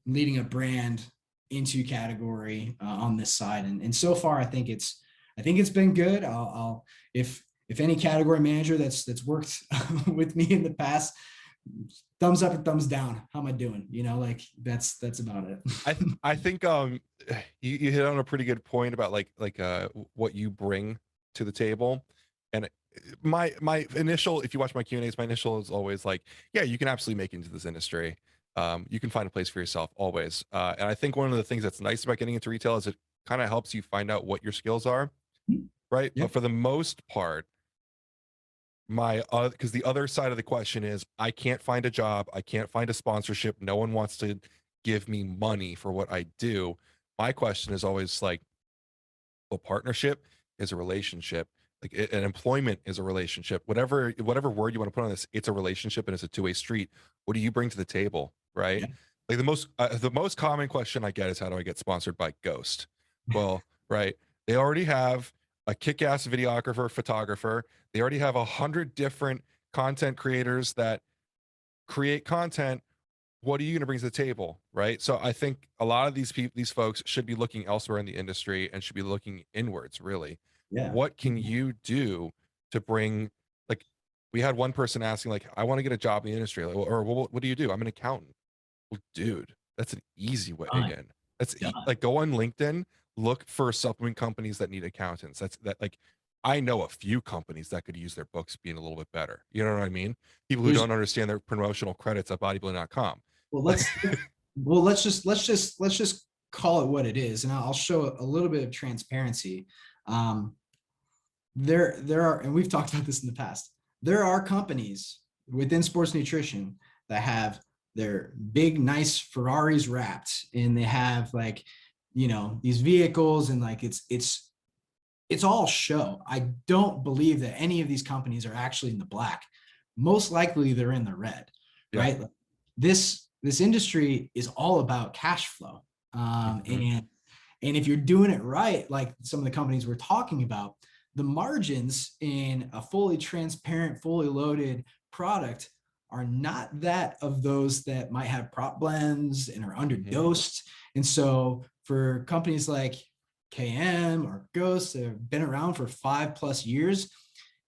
leading a brand into category on this side. And so far, I think it's been good. I'll if any category manager that's worked with me in the past, thumbs up or thumbs down. How am I doing? You know, like that's about it. I think you hit on a pretty good point about like what you bring to the table. And my initial, if you watch my Q&As, my initial is always like, yeah, you can absolutely make it into this industry. You can find a place for yourself always. And I think one of the things that's nice about getting into retail is it kind of helps you find out what your skills are, right? Yep. But for the most part, because the other side of the question is I can't find a job, I can't find a sponsorship, no one wants to give me money for what I do. My question is always like, well, partnership is a relationship, like an employment is a relationship, whatever word you want to put on this, it's a relationship and it's a two-way street. What do you bring to the table, right? Yeah. Like the most common question I get is, how do I get sponsored by Ghost? Well, right, they already have a kick-ass videographer, photographer. They already have 100 different content creators that create content. What are you going to bring to the table, right? So I think a lot of these folks should be looking elsewhere in the industry and should be looking inwards, really. Yeah. What can you do to bring, like, we had one person asking, like, I want to get a job in the industry, like, or what do you do? I'm an accountant. Well, dude, that's an easy way Done. in. That's Done. like, go on LinkedIn, look for supplement companies that need accountants. Like, I know a few companies that could use their books being a little bit better. You know what I mean? People who There's don't understand their promotional credits at bodybuilding.com. well, let's just call it what it is, and I'll show a little bit of transparency. Um, there are, and we've talked about this in the past. There are companies within sports nutrition that have their big, nice Ferraris wrapped, and they have like, you know, these vehicles, and like it's all show. I don't believe that any of these companies are actually in the black. Most likely, they're in the red, Yeah. right? This industry is all about cash flow, and if you're doing it right, like some of the companies we're talking about, the margins in a fully transparent, fully loaded product are not that of those that might have prop blends and are underdosed. And so for companies like KM or Ghost that have been around for 5+ years,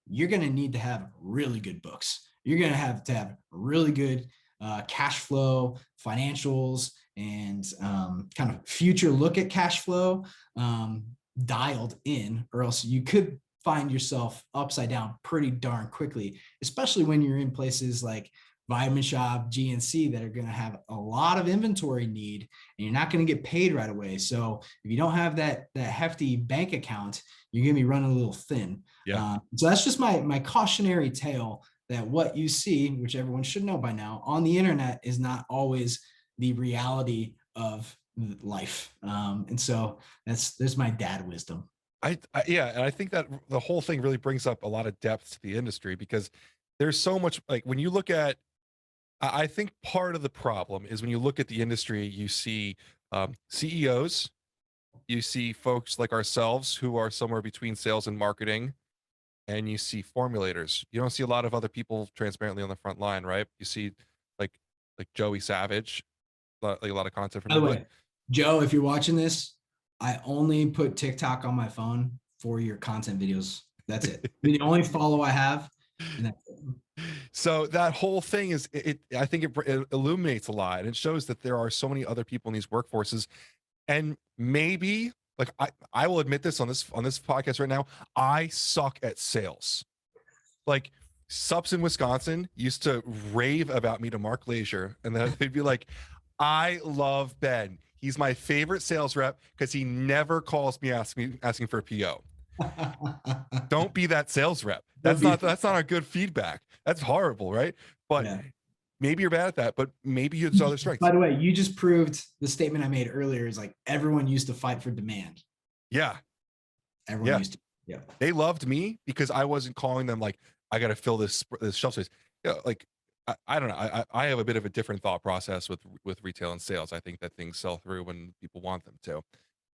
you're going to need to have really good books. You're going to have really good cash flow, financials, and kind of future look at cash flow dialed in, or else you could find yourself upside down pretty darn quickly, especially when you're in places like Vitamin Shop, GNC, that are going to have a lot of inventory need, and you're not going to get paid right away. So if you don't have that hefty bank account, you're going to be running a little thin. Yeah. So that's just my cautionary tale, that what you see, which everyone should know by now, on the internet is not always the reality of life. And so there's my dad wisdom. Yeah, and I think that the whole thing really brings up a lot of depth to the industry, because there's so much, like, when you look at, I think part of the problem is when you look at the industry, you see CEOs, you see folks like ourselves who are somewhere between sales and marketing, and you see formulators. You don't see a lot of other people transparently on the front line, right? You see like Joey Savage, like a lot of content from By the him. way, Joe, if you're watching this, I only put TikTok on my phone for your content videos. That's it. The only follow I have, and that's it. So that whole thing is I think it illuminates a lot, and it shows that there are so many other people in these workforces. And maybe, like, I will admit this on this podcast right now, I suck at sales. Like, subs in Wisconsin used to rave about me to Mark Leisure, and then they'd be like, I love Ben. He's my favorite sales rep because he never calls me asking for a PO. Don't be that sales rep. That's not a good feedback. That's horrible, right? But Yeah. maybe you're bad at that, but maybe it's other strengths. By the way, you just proved the statement I made earlier is like everyone used to fight for demand. Yeah. Everyone used to. Yeah. They loved me because I wasn't calling them like, I got to fill this shelf space. Yeah, like, I don't know. I have a bit of a different thought process with retail and sales. I think that things sell through when people want them to.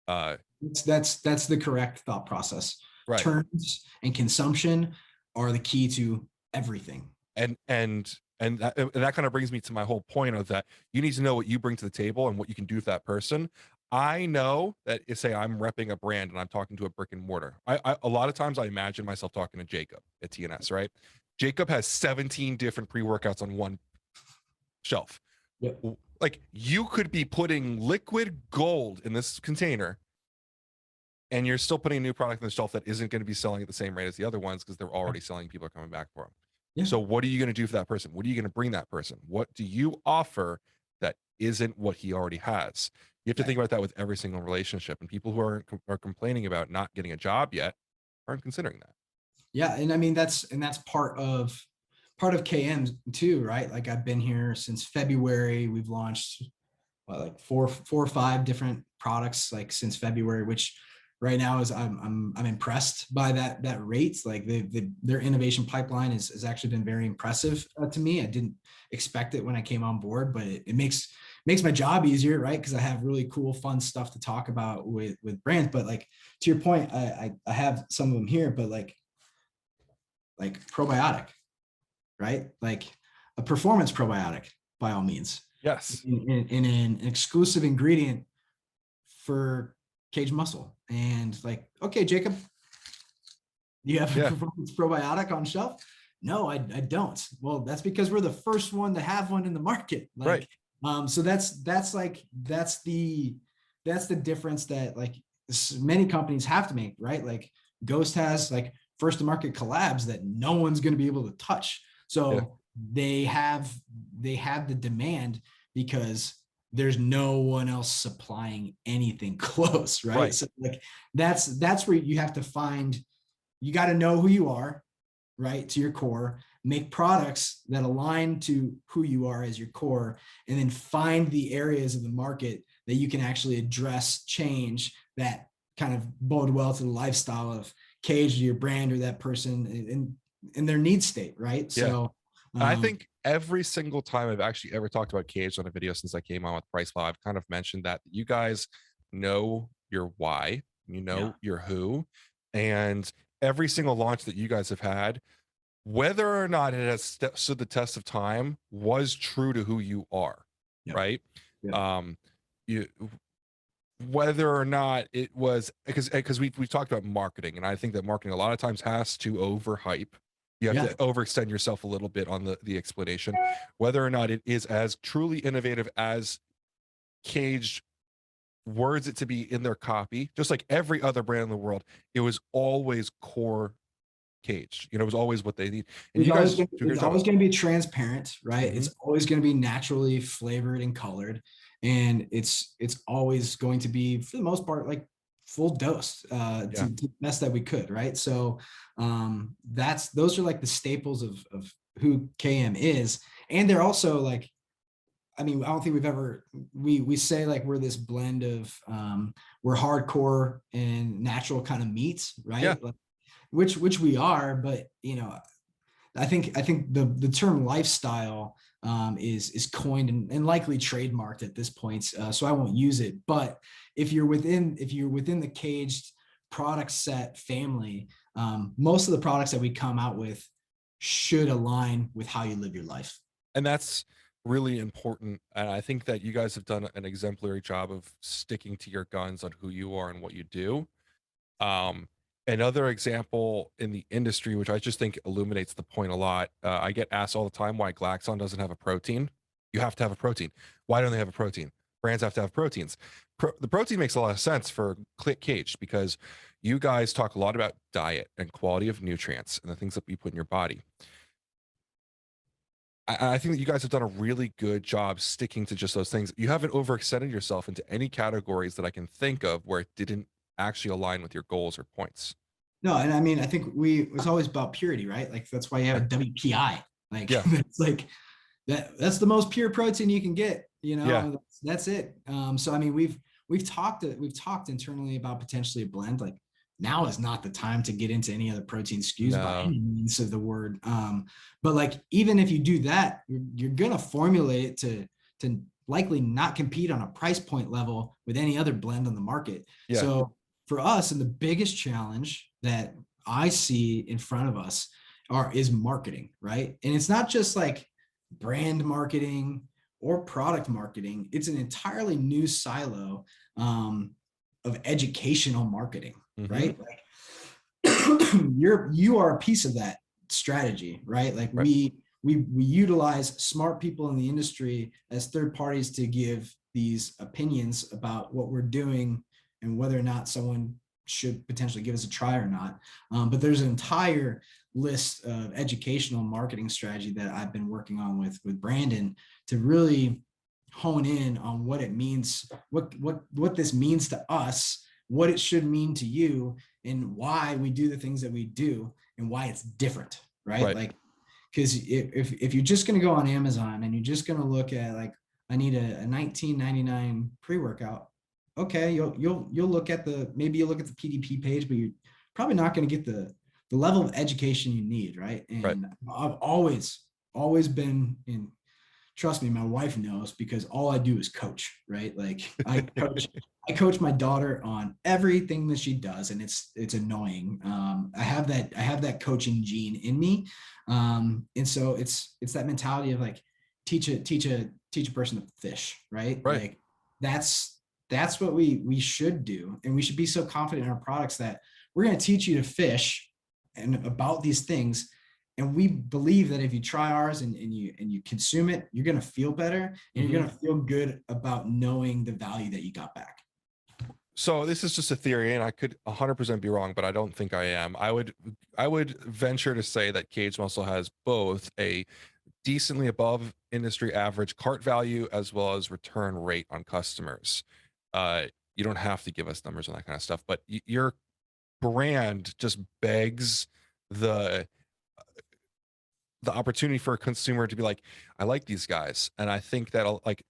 That's the correct thought process. Right. Turns and consumption are the key to everything. And that kind of brings me to my whole point of that you need to know what you bring to the table and what you can do for that person. I know that, say I'm repping a brand and I'm talking to a brick and mortar. A lot of times I imagine myself talking to Jacob at TNS, right? Jacob has 17 different pre-workouts on one shelf. Yep. Like, you could be putting liquid gold in this container and you're still putting a new product on the shelf that isn't going to be selling at the same rate as the other ones because they're already selling. People are coming back for them. Yeah. So what are you going to do for that person? What are you going to bring that person? What do you offer that isn't what he already has? You have to think about that with every single relationship, and people who are complaining about not getting a job yet aren't considering that. Yeah. And I mean, that's part of KM too, right? Like, I've been here since February. We've launched like four or five different products like since February, which right now is I'm impressed by that rate. Like, their innovation pipeline has actually been very impressive to me. I didn't expect it when I came on board, but it makes my job easier, right? Because I have really cool, fun stuff to talk about with brands. But like, to your point, I have some of them here, but like probiotic, right? Like a performance probiotic, by all means. Yes. In an exclusive ingredient for Kaged Muscle. And like, okay, Jacob, you have a performance probiotic on shelf? No, I don't. Well, that's because we're the first one to have one in the market. Like, right. So that's the difference that like many companies have to make, right? Like, Ghost has like first to market collabs that no one's going to be able to touch. So they have the demand because there's no one else supplying anything close, right? So like, that's where you have to find, you got to know who you are, right? To your core, make products that align to who you are as your core, and then find the areas of the market that you can actually address, change, that kind of bode well to the lifestyle of Kaged, your brand, or that person in their need state, right? Yeah. So I think every single time I've actually ever talked about Kaged on a video since I came on with PricePlow, I've kind of mentioned that you guys know your why, you know your who, and every single launch that you guys have had, whether or not it has stood the test of time, was true to who you are, right? You, whether or not it was because we talked about marketing, and I think that marketing a lot of times has to overhype. You have to overextend yourself a little bit on the explanation. Whether or not it is as truly innovative as Kaged words it to be in their copy, just like every other brand in the world, it was always core Kaged. You know, it was always what they need. And it's always going to be transparent, right? It's always going to be naturally flavored and colored, and it's always going to be, for the most part, like full dose to the best that we could, right? So those are like the staples of who KM is. And they're also like, I mean, I don't think we've ever, we say like we're this blend of we're hardcore and natural kind of meats, right? Like, which we are, but you know, I think the term lifestyle is coined and likely trademarked at this point, so I won't use it. But if you're within the Kaged product set family, most of the products that we come out with should align with how you live your life. And that's really important. And I think that you guys have done an exemplary job of sticking to your guns on who you are and what you do. Another example in the industry, which I just think illuminates the point a lot. I get asked all the time why Glaxon doesn't have a protein. You have to have a protein. Why don't they have a protein? Brands have to have proteins. The protein makes a lot of sense for Caged because you guys talk a lot about diet and quality of nutrients and the things that you put in your body. I think that you guys have done a really good job sticking to just those things. You haven't overextended yourself into any categories that I can think of where it didn't actually align with your goals or points. No, and I mean, I think it's always about purity, right? Like that's why you have a WPI. Like Yeah. it's like that's the most pure protein you can get, you know. Yeah. That's it. So I mean, we've talked internally about potentially a blend. Like now is not the time to get into any other protein SKUs by No. any means of the word. But like even if you do that, you're gonna formulate it to likely not compete on a price point level with any other blend on the market. Yeah. So for us, and the biggest challenge that I see in front of us is marketing, right? And it's not just like brand marketing or product marketing. It's an entirely new silo of educational marketing, right? Like you are a piece of that strategy, right? Like Right. we utilize smart people in the industry as third parties to give these opinions about what we're doing and whether or not someone should potentially give us a try or not. But there's an entire list of educational marketing strategy that I've been working on with Brandon to really hone in on what it means, what this means to us, what it should mean to you, and why we do the things that we do and why it's different, right? Like, because if you're just going to go on Amazon and you're just going to look at like, I need a $19.99 pre-workout, okay, you'll look at maybe you'll look at the PDP page, but you're probably not going to get the level of education you need, right? And I've always been in, trust me, my wife knows, because all I do is coach, right? Like I coach my daughter on everything that she does, and it's annoying. I have that coaching gene in me, and so it's that mentality of like teach a person to fish, right? Like that's what we should do, and we should be so confident in our products that we're going to teach you to fish and about these things. And we believe that if you try ours and you consume it, you're going to feel better, and you're going to feel good about knowing the value that you got back. So this is just a theory, and I could 100% be wrong, but I don't think I am. I would venture to say that Kaged Muscle has both a decently above industry average cart value as well as return rate on customers. You don't have to give us numbers on that kind of stuff, but your brand just begs the opportunity for a consumer to be like, I like these guys, and I think that'll like,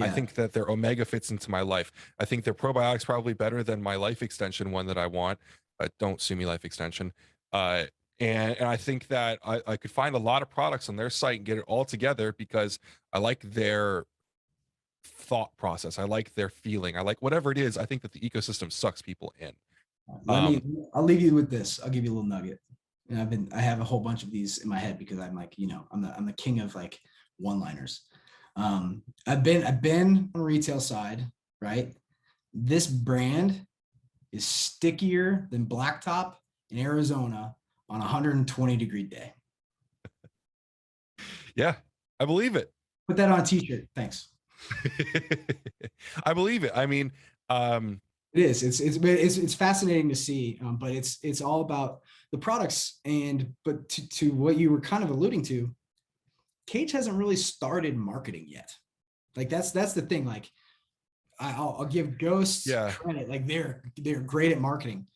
I think that their omega fits into my life. I think their probiotics probably better than my life extension one that I want. Don't sue me, life extension. And I think that I could find a lot of products on their site and get it all together because I like their thought process. I like their feeling. I like whatever it is. I think that the ecosystem sucks people in. I'll leave you with this. I'll give you a little nugget. And I have a whole bunch of these in my head because I'm like, you know, I'm the king of like one-liners. I've been on the retail side, right? This brand is stickier than blacktop in Arizona on a 120-degree day. Yeah, I believe it. Put that on a t-shirt. Thanks. I believe it. I mean, it is. It's fascinating to see, but it's all about the products. But to what you were kind of alluding to, Kaged hasn't really started marketing yet. Like that's the thing. Like I'll give Ghosts credit. Like they're great at marketing.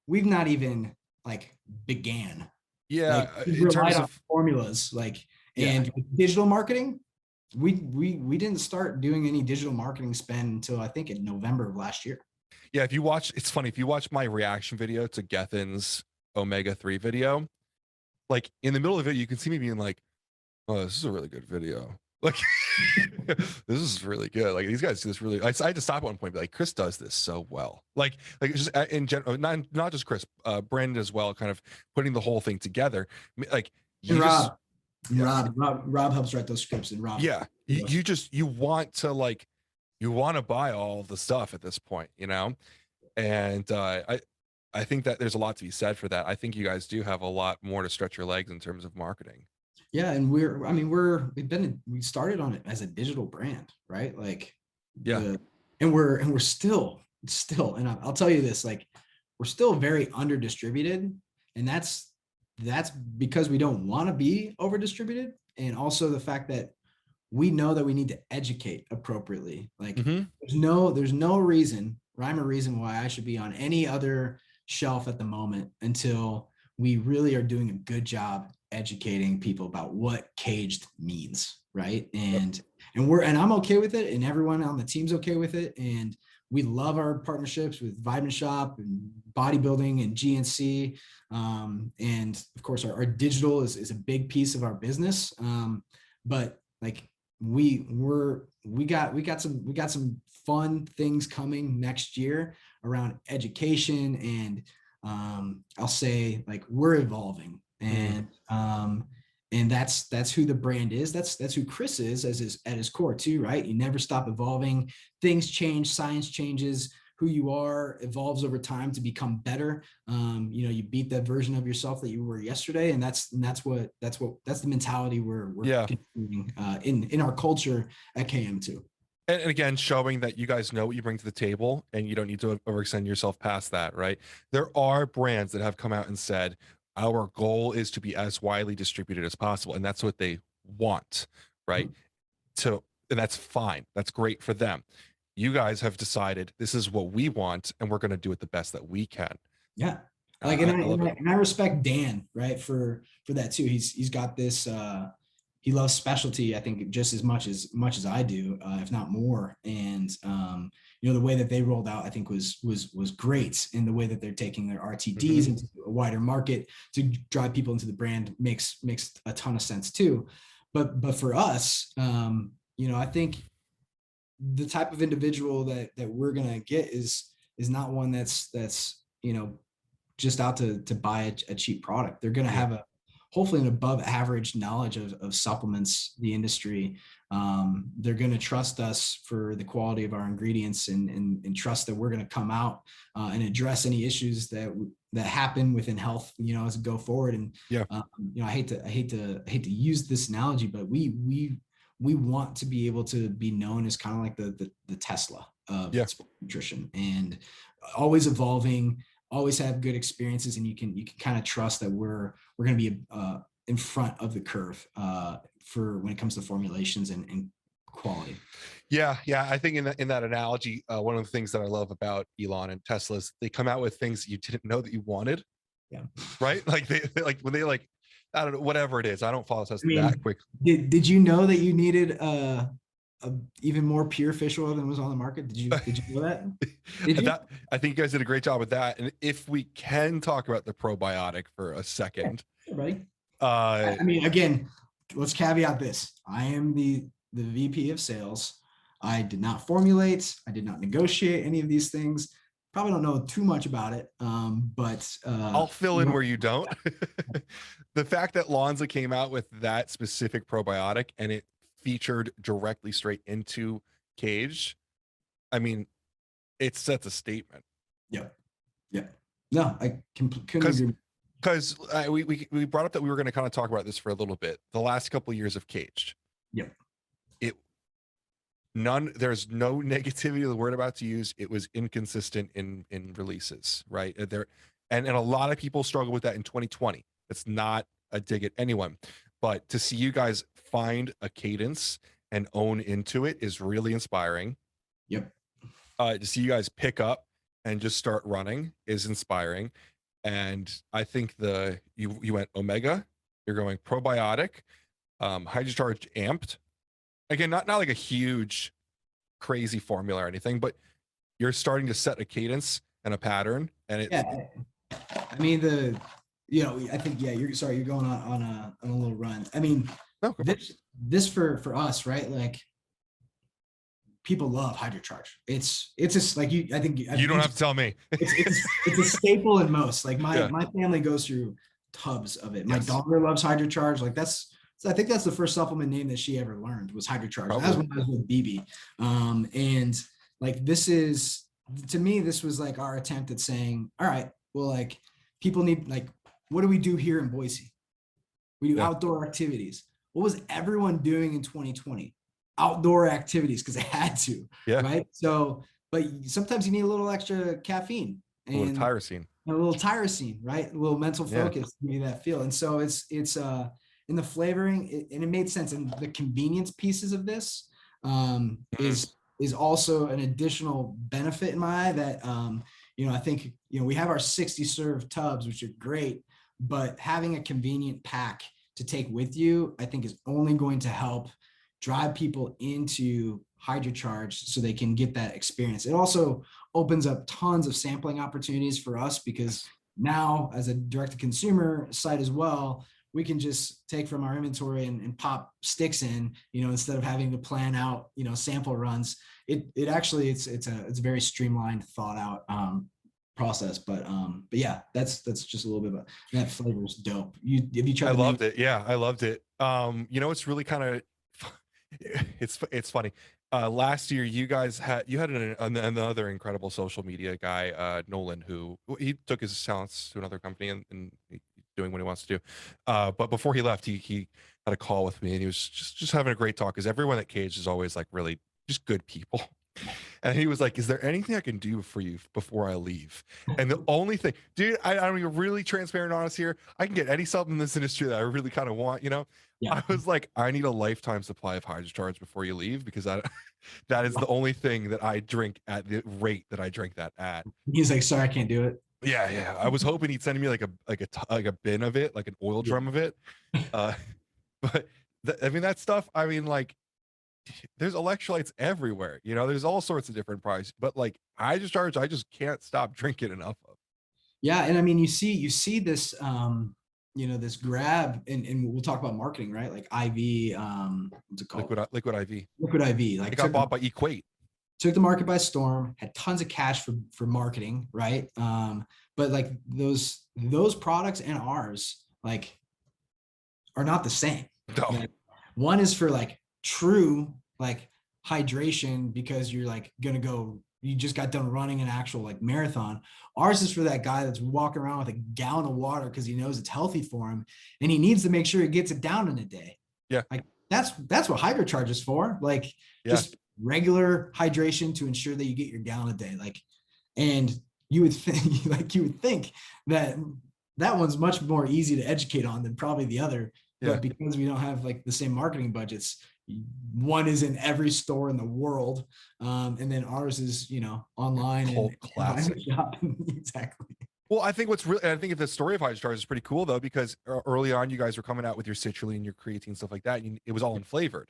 We've not even like began. Yeah, like, in terms of formulas, like and digital marketing. We didn't start doing any digital marketing spend until I think in November of last year. Yeah, if you watch, it's funny, if you watch my reaction video to Gethin's omega-3 video, like in the middle of it, you can see me being like, oh, this is a really good video. Like, this is really good. Like these guys do this really, I had to stop at one point and be like, Chris does this so well. Like just in general, not just Chris, Brandon as well, kind of putting the whole thing together. Like you Rob helps write those scripts, and Rob. Yeah, you want to buy all the stuff at this point, you know, and I think that there's a lot to be said for that. I think you guys do have a lot more to stretch your legs in terms of marketing. Yeah, and we started on it as a digital brand, right? Like Yeah. we're still, and I'll tell you this, like we're still very under distributed, and that's because we don't want to be over distributed, and also the fact that we know that we need to educate appropriately. Like there's no reason, rhyme or reason why I should be on any other shelf at the moment until we really are doing a good job educating people about what caged means, right? And I'm okay with it, and everyone on the team's okay with it, and we love our partnerships with Vitamin Shop and bodybuilding and GNC, and of course our digital is a big piece of our business, but like we got some fun things coming next year around education, and I'll say like we're evolving, and that's who the brand is. That's who Chris is at his core too, right? You never stop evolving. Things change, science changes. Who you are evolves over time to become better. You beat that version of yourself that you were yesterday, and that's the mentality we're continuing in our culture at KM2. And again, showing that you guys know what you bring to the table and you don't need to overextend yourself past that, right? There are brands that have come out and said, our goal is to be as widely distributed as possible. And that's what they want, right? And that's fine. That's great for them. You guys have decided this is what we want, and we're going to do it the best that we can. Yeah. Like, I respect Dan, right, for that too. He's got this, he loves specialty, I think, just as much as I do, if not more. And the way that they rolled out, I think was great. In the way that they're taking their RTDs into a wider market to drive people into the brand makes a ton of sense too. But for us, I think the type of individual that we're gonna get is not one that's just out to buy a cheap product. They're gonna have hopefully an above average knowledge of supplements, the industry. They're going to trust us for the quality of our ingredients, and trust that we're going to come out and address any issues that happen within health, as we go forward. And I hate to use this analogy, but we want to be able to be known as kind of like the Tesla of sports nutrition, and always evolving, always have good experiences, and you can kind of trust that we're going to be in front of the curve for when it comes to formulations and quality. Yeah. I think in that analogy, one of the things that I love about Elon and Tesla is they come out with things you didn't know that you wanted. Yeah. Right. Like they when they I don't know, whatever it is. I don't follow Tesla that quick. Did you know that you needed a even more pure fish oil than was on the market? Did you know that? Did you? I think you guys did a great job with that. And if we can talk about the probiotic for a second, right? Again, let's caveat this. I am the VP of sales. I did not formulate. I did not negotiate any of these things. Probably don't know too much about it, but I'll fill in where you don't. The fact that Lonza came out with that specific probiotic and it featured directly straight into Kaged, it sets a statement. Yeah. No, I couldn't agree. Because we brought up that we were going to kind of talk about this for a little bit. The last couple of years of Kaged. Yep. There's no negativity of the word about to use. It was inconsistent in releases, right? And a lot of people struggle with that in 2020. It's not a dig at anyone, but to see you guys find a cadence and own into it is really inspiring. Yep. To see you guys pick up and just start running is inspiring. And I think you went Omega, you're going probiotic, hydrocharged amped. Again, not like a huge crazy formula or anything, but you're starting to set a cadence and a pattern. And it's I think you're going on a little run. This for us, right? Like, people love hydrocharge. It's just like you don't have to tell me. it's a staple in most. Like my family goes through tubs of it. My daughter loves hydrocharge. Like I think that's the first supplement name that she ever learned was hydrocharge. That was when I was with BB. And like, to me, this was like our attempt at saying, all right, well, like people need, like, what do we do here in Boise? We do Yeah. outdoor activities. What was everyone doing in 2020? Outdoor activities, because they had to, Yeah. right? So, but sometimes you need a little extra caffeine A little and tyrosine. a little tyrosine, right? A little mental Yeah. focus to give you that feel. And so it's in the flavoring, and it made sense. And the convenience pieces of this is also an additional benefit in my eye that I think we have our 60 serve tubs, which are great, but having a convenient pack to take with you, I think, is only going to help drive people into HydroCharge so they can get that experience. It also opens up tons of sampling opportunities for us, because now, as a direct-to-consumer site as well, we can just take from our inventory and pop sticks in, instead of having to plan out, sample runs. It actually, it's a very streamlined, thought out process. But yeah, that's just a little bit about that. Flavor is dope. Have you tried I the loved it. Yeah, I loved it. It's really kind of it's funny. Last year you guys had another incredible social media guy, Nolan, who he took his talents to another company and doing what he wants to do. But before he left, he had a call with me, and he was just having a great talk, because everyone at Kaged is always like really just good people. And he was like, "Is there anything I can do for you before I leave?" And the only thing, dude, I'm really transparent and honest here. I can get any something in this industry that I really kind of want, Yeah. I was like, I need a lifetime supply of HydroCharge before you leave, because that is the only thing that I drink at the rate that I drink that at. He's like, sorry, I can't do it. Yeah, yeah. I was hoping he'd send me like a bin of it, like an oil Yeah. drum of it. Uh, but I mean that stuff. I mean, like, there's electrolytes everywhere. There's all sorts of different prices. But like HydroCharge, I just can't stop drinking enough of. Yeah. And I mean, you see this, this grab, and we'll talk about marketing, right? Like IV, what's it called? Liquid IV. Liquid IV. It Like got bought by Equate. took the market by storm, had tons of cash for marketing, right? But like those products and ours, like, are not the same. No. Like, one is for like true like hydration, because you're like gonna go, you just got done running an actual like marathon. Ours is for that guy that's walking around with a gallon of water because he knows it's healthy for him, and he needs to make sure he gets it down in a day. Yeah. Like that's what HydroCharge is for. Like, Yeah. just regular hydration to ensure that you get your gallon a day. Like, and you would think that one's much more easy to educate on than probably the other. Yeah. But because we don't have like the same marketing budgets, one is in every store in the world, and then ours is online and classic. Exactly. Well, I think the story of HydroCharge is pretty cool though, because early on you guys were coming out with your citrulline, your creatine, stuff like that. And it was all unflavored.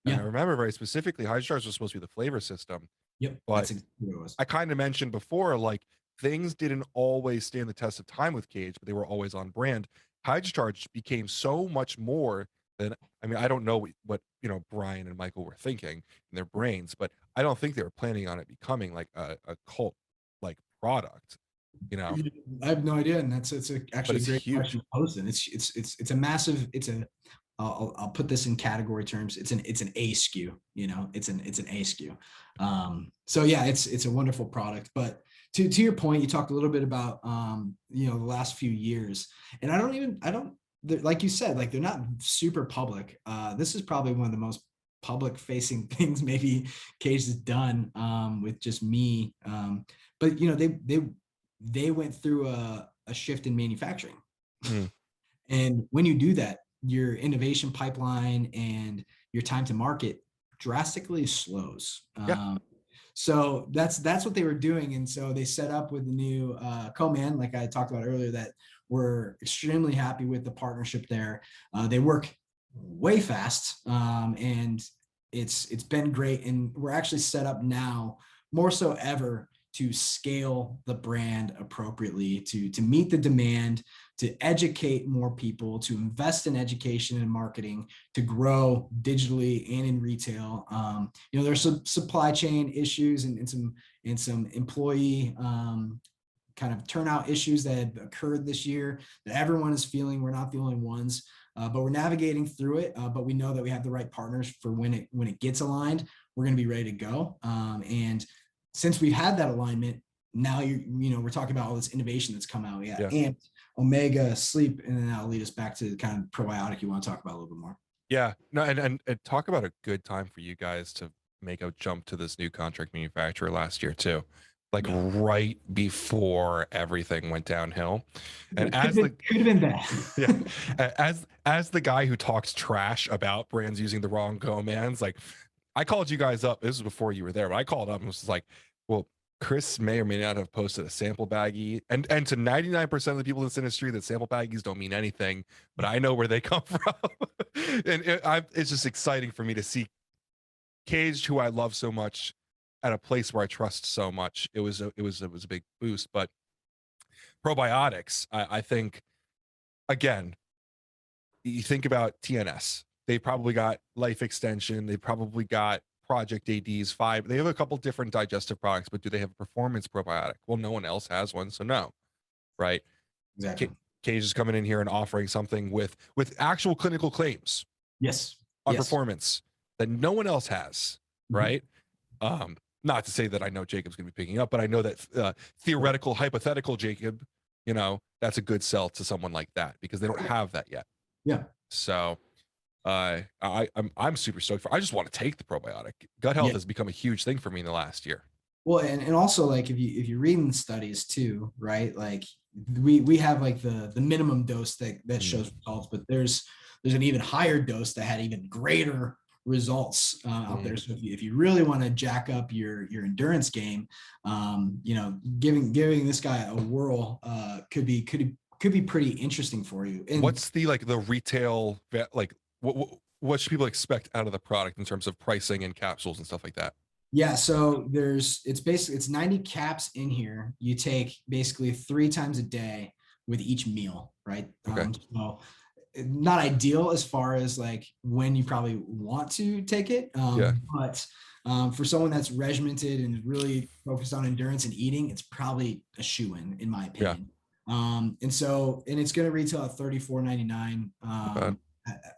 And Yeah. I remember very specifically, HydroCharge was supposed to be the flavor system. Yep. But That's exactly what it was. I kind of mentioned before, like, things didn't always stand the test of time with Kaged, but they were always on brand. HydroCharge became so much more than, I mean, I don't know what Brian and Michael were thinking in their brains, but I don't think they were planning on it becoming like a cult like product. I have no idea, and it's actually a great huge question to pose. And it's a massive. I'll put this in category terms. It's an A SKU. It's an A SKU. So yeah, it's a wonderful product. But to your point, you talked a little bit about the last few years, and like you said, like, they're not super public. This is probably one of the most public facing things maybe Kaged has done, with just me. But they went through a shift in manufacturing. And when you do that, your innovation pipeline and your time to market drastically slows. Yeah. So that's what they were doing. And so they set up with the new co-man, like I talked about earlier, that we're extremely happy with the partnership there. They work way fast, and it's been great. And we're actually set up now more so ever to scale the brand appropriately, to meet the demand, to educate more people, to invest in education and marketing, to grow digitally and in retail. There's some supply chain issues and some employee kind of turnout issues that have occurred this year that everyone is feeling. We're not the only ones, but we're navigating through it. But we know that we have the right partners for when it gets aligned, we're going to be ready to go. And since we've had that alignment, now we're talking about all this innovation that's come out. Yeah. And omega, sleep, and then that'll lead us back to the kind of probiotic you want to talk about a little bit more. Yeah. No, and talk about a good time for you guys to make a jump to this new contract manufacturer last year too. Like right before everything went downhill. And could have been bad. Yeah. As the guy who talks trash about brands using the wrong commands, like I called you guys up. This was before you were there, but I called up and was like, well, Chris may or may not have posted a sample baggie. And to 99% of the people in this industry, that sample baggies don't mean anything, but I know where they come from. And it's just exciting for me to see Kaged, who I love so much, at a place where I trust so much. It was a big boost. But probiotics, I think, again, you think about TNS, they probably got life extension, they probably got Project AD's 5. They have a couple different digestive products, but do they have a performance probiotic? Well, no one else has one, so no, right? Exactly. Cage is coming in here and offering something with actual clinical claims. Yes. On performance that no one else has, right? Not to say that I know Jacob's going to be picking up, but I know that theoretical, hypothetical Jacob, that's a good sell to someone like that because they don't have that yet. Yeah. So I'm super stoked for. I just want to take the probiotic. Gut health has become a huge thing for me in the last year. Well, and also like if you're reading studies too, right? Like we have like the minimum dose that shows results, but there's an even higher dose that had even greater results out there. So if you really want to jack up your endurance game, giving this guy a whirl could be pretty interesting for you. And what's the retail what should people expect out of the product in terms of pricing and capsules and stuff like that? Yeah, so it's 90 caps in here. You take basically 3 times a day with each meal, right? Okay. So not ideal as far as like when you probably want to take it. But for someone that's regimented and really focused on endurance and eating, it's probably a shoo-in my opinion. And it's going to retail at $34.99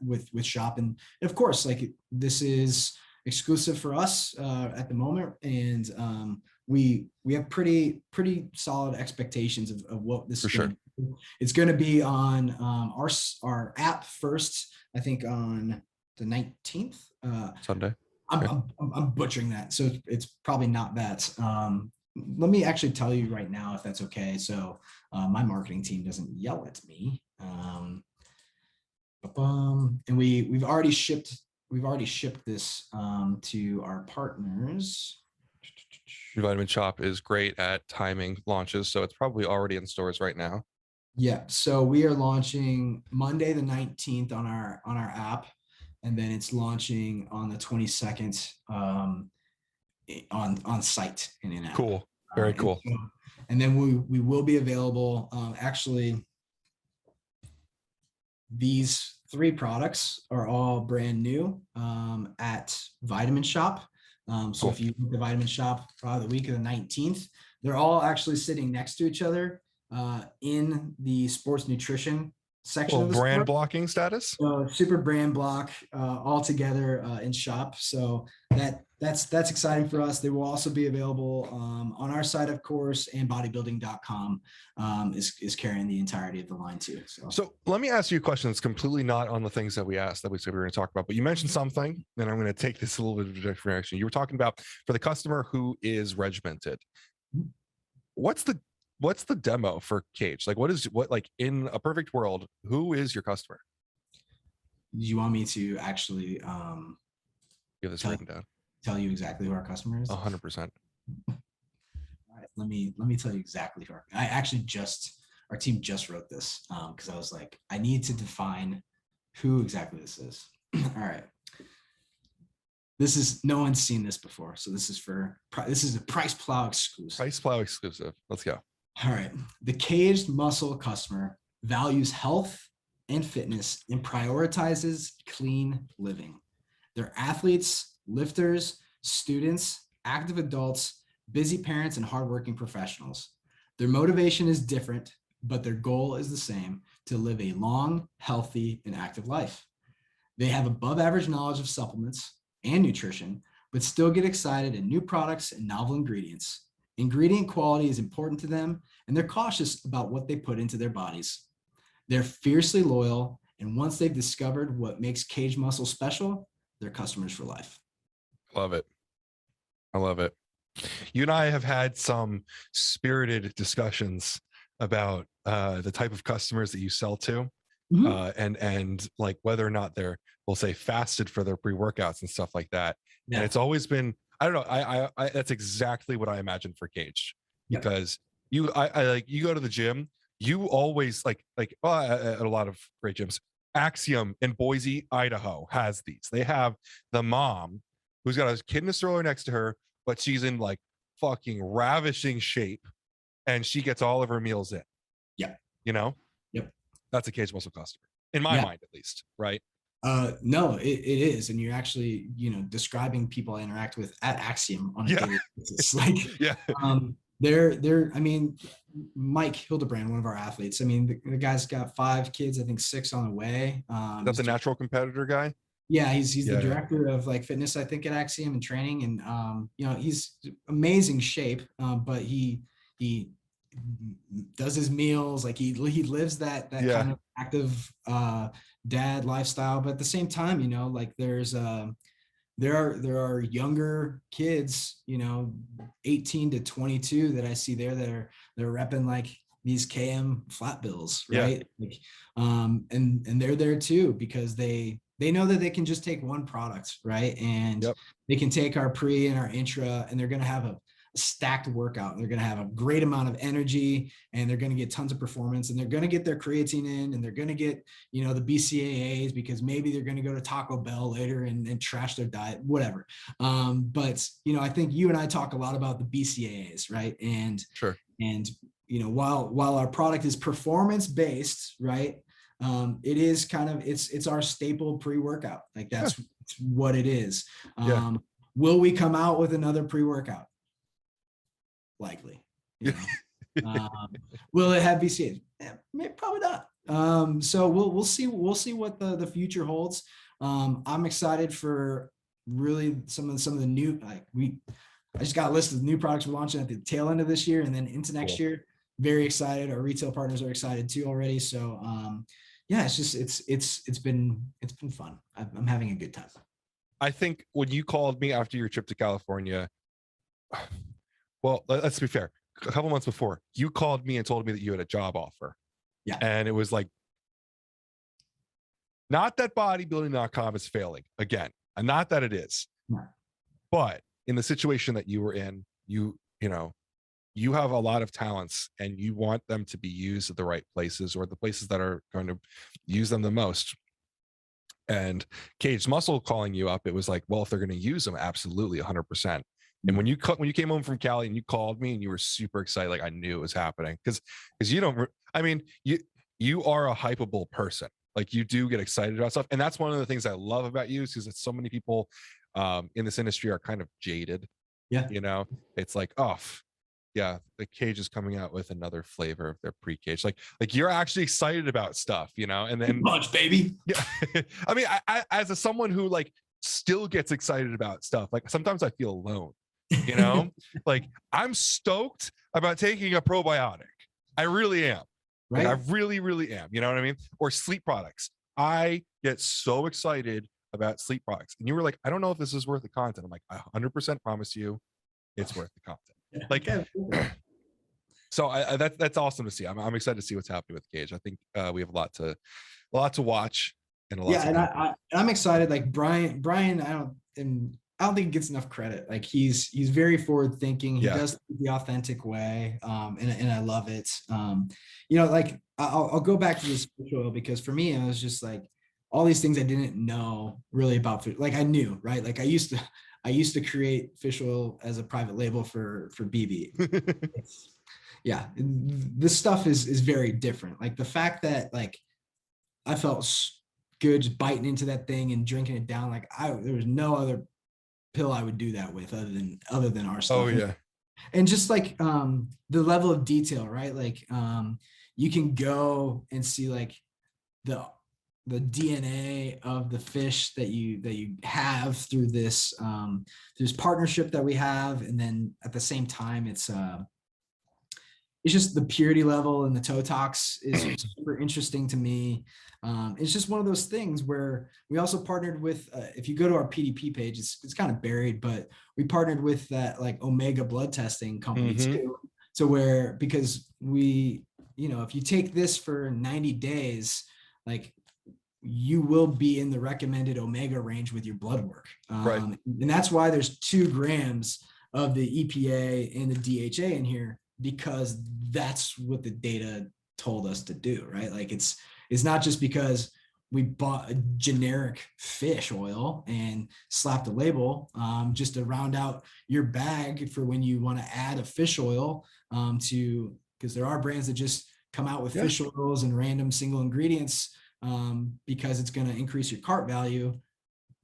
with shop. And of course, like this is exclusive for us at the moment, and we have pretty solid expectations of what this is going to be. It's going to be on our app first, I think on the 19th Sunday. I'm butchering that, so it's probably not that. Let me actually tell you right now if that's okay, so my marketing team doesn't yell at me. And we've already shipped this to our partners. Your Vitamin Shop is great at timing launches, so it's probably already in stores right now. Yeah, so we are launching Monday the 19th on our app, and then it's launching on the 22nd on site and in app. Cool, very cool. And then we will be available. Actually, these 3 products are all brand new at Vitamin Shop. So if you look at the Vitamin Shop the week of the 19th, they're all actually sitting next to each other in the sports nutrition section of the brand store. Blocking status. Super brand block all together in shop. So that's exciting for us. They will also be available on our site, of course, and bodybuilding.com is carrying the entirety of the line too. So let me ask you a question that's completely not on the things that we asked that we said we were going to talk about, but you mentioned something, and I'm going to take this a little bit of a different direction. You were talking about for the customer who is regimented. What's the demo for Kaged? Like in a perfect world, who is your customer? Do you want me to actually get this written down? Tell you exactly who our customer is? 100%. All right, let me tell you exactly who our team just wrote this because I was like, I need to define who exactly this is. All right. No one's seen this before, so this is a PricePlow exclusive. PricePlow exclusive. Let's go. All right. The Kaged Muscle customer values health and fitness and prioritizes clean living. They're athletes, lifters, students, active adults, busy parents, and hardworking professionals. Their motivation is different, but their goal is the same: to live a long, healthy, and active life. They have above average knowledge of supplements and nutrition, but still get excited at new products and novel ingredients. Ingredient quality is important to them, and they're cautious about what they put into their bodies. They're fiercely loyal, and once they've discovered what makes Kaged Muscle special, they're customers for life. Love it. I love it. You and I have had some spirited discussions about the type of customers that you sell to, and like whether or not they're, we'll say, fasted for their pre-workouts and stuff like that. Yeah. And it's always been, I don't know, I that's exactly what I imagined for Kaged, because I like, you go to the gym, you always like at a lot of great gyms. Axiom in Boise, Idaho has these. They have the mom who's got a kid in a stroller next to her, but she's in like fucking ravishing shape, and she gets all of her meals in. Yeah. You know? Yep. That's a Kaged Muscle customer, in my mind, at least, right? No, it is. And you're actually, describing people I interact with at Axiom on a daily basis. Like, I mean, Mike Hildebrand, one of our athletes, I mean, the guy's got 5 kids, I think 6 on the way. That's the natural competitor guy. Yeah, he's the director of like fitness, I think, at Axiom and training. And he's amazing shape, but he does his meals, like he lives that kind of active dad lifestyle. But at the same time, like there are younger kids, 18 to 22 that I see there that they're repping like these KM flat bills, right? Like, and they're there too because they know that they can just take one product, right? And they can take our pre and our intra, and they're going to have a stacked workout. They're going to have a great amount of energy, and they're going to get tons of performance, and they're going to get their creatine in, and they're going to get, the BCAAs, because maybe they're going to go to Taco Bell later and trash their diet, whatever. But, I think you and I talk a lot about the BCAAs, right? And, while our product is performance based, right? It is kind of, it's our staple pre-workout. Like that's what it is. Will we come out with another pre-workout? Likely. Will it have BCAAs? Probably not. So we'll see what the future holds. I'm excited for really some of the new, I just got a list of new products we're launching at the tail end of this year and then into next year. Very excited. Our retail partners are excited too already. So it's been fun. I'm having a good time. I think when you called me after your trip to California, well, let's be fair. A couple months before, you called me and told me that you had a job offer. Yeah. And it was like, not that bodybuilding.com is failing again, and not that it is, but in the situation that you were in, you have a lot of talents and you want them to be used at the right places, or the places that are going to use them the most. And Kaged Muscle calling you up, it was like, well, if they're going to use them, absolutely 100%. And when you came home from Cali and you called me and you were super excited, like I knew it was happening, because you are a hypeable person. Like you do get excited about stuff. And that's one of the things I love about you, is that so many people in this industry are kind of jaded. Yeah. It's like, oh yeah, the Kaged is coming out with another flavor of their pre-Kaged. Like you're actually excited about stuff, and then punch, baby. Yeah. I mean, I as someone who like still gets excited about stuff, like sometimes I feel alone. Like I'm stoked about taking a probiotic. I really am. Right. Like, I really, really am. You know what I mean? Or sleep products. I get so excited about sleep products. And you were like, I don't know if this is worth the content. I'm like, I 100% promise you it's worth the content. Like, so that's awesome to see. I'm excited to see what's happening with Kaged. I think we have a lot to watch and a lot. And I'm excited. Like Brian, I don't think he gets enough credit. Like he's very forward thinking. He does the authentic way. And I love it. Like I'll go back to this fish oil, because for me, I was just like all these things I didn't know really about fish. Like I knew, right? Like I used to create fish oil as a private label for BB. This stuff is very different. Like the fact that like I felt good just biting into that thing and drinking it down. Like there was no other pill I would do that with other than our stuff. Oh yeah. And just like the level of detail, right? Like you can go and see like DNA of the fish that you have through this partnership that we have, and then at the same time it's just the purity level and the toe tox is super interesting to me. It's just one of those things where we also partnered with, if you go to our PDP page, it's kind of buried, but we partnered with that like Omega blood testing company too. So where, because we, if you take this for 90 days, like you will be in the recommended Omega range with your blood work. Right. And that's why there's 2 grams of the EPA and the DHA in here, because that's what the data told us to do, right? Like it's not just because we bought a generic fish oil and slapped a label just to round out your bag for when you want to add a fish oil because there are brands that just come out with fish oils and random single ingredients because it's going to increase your cart value.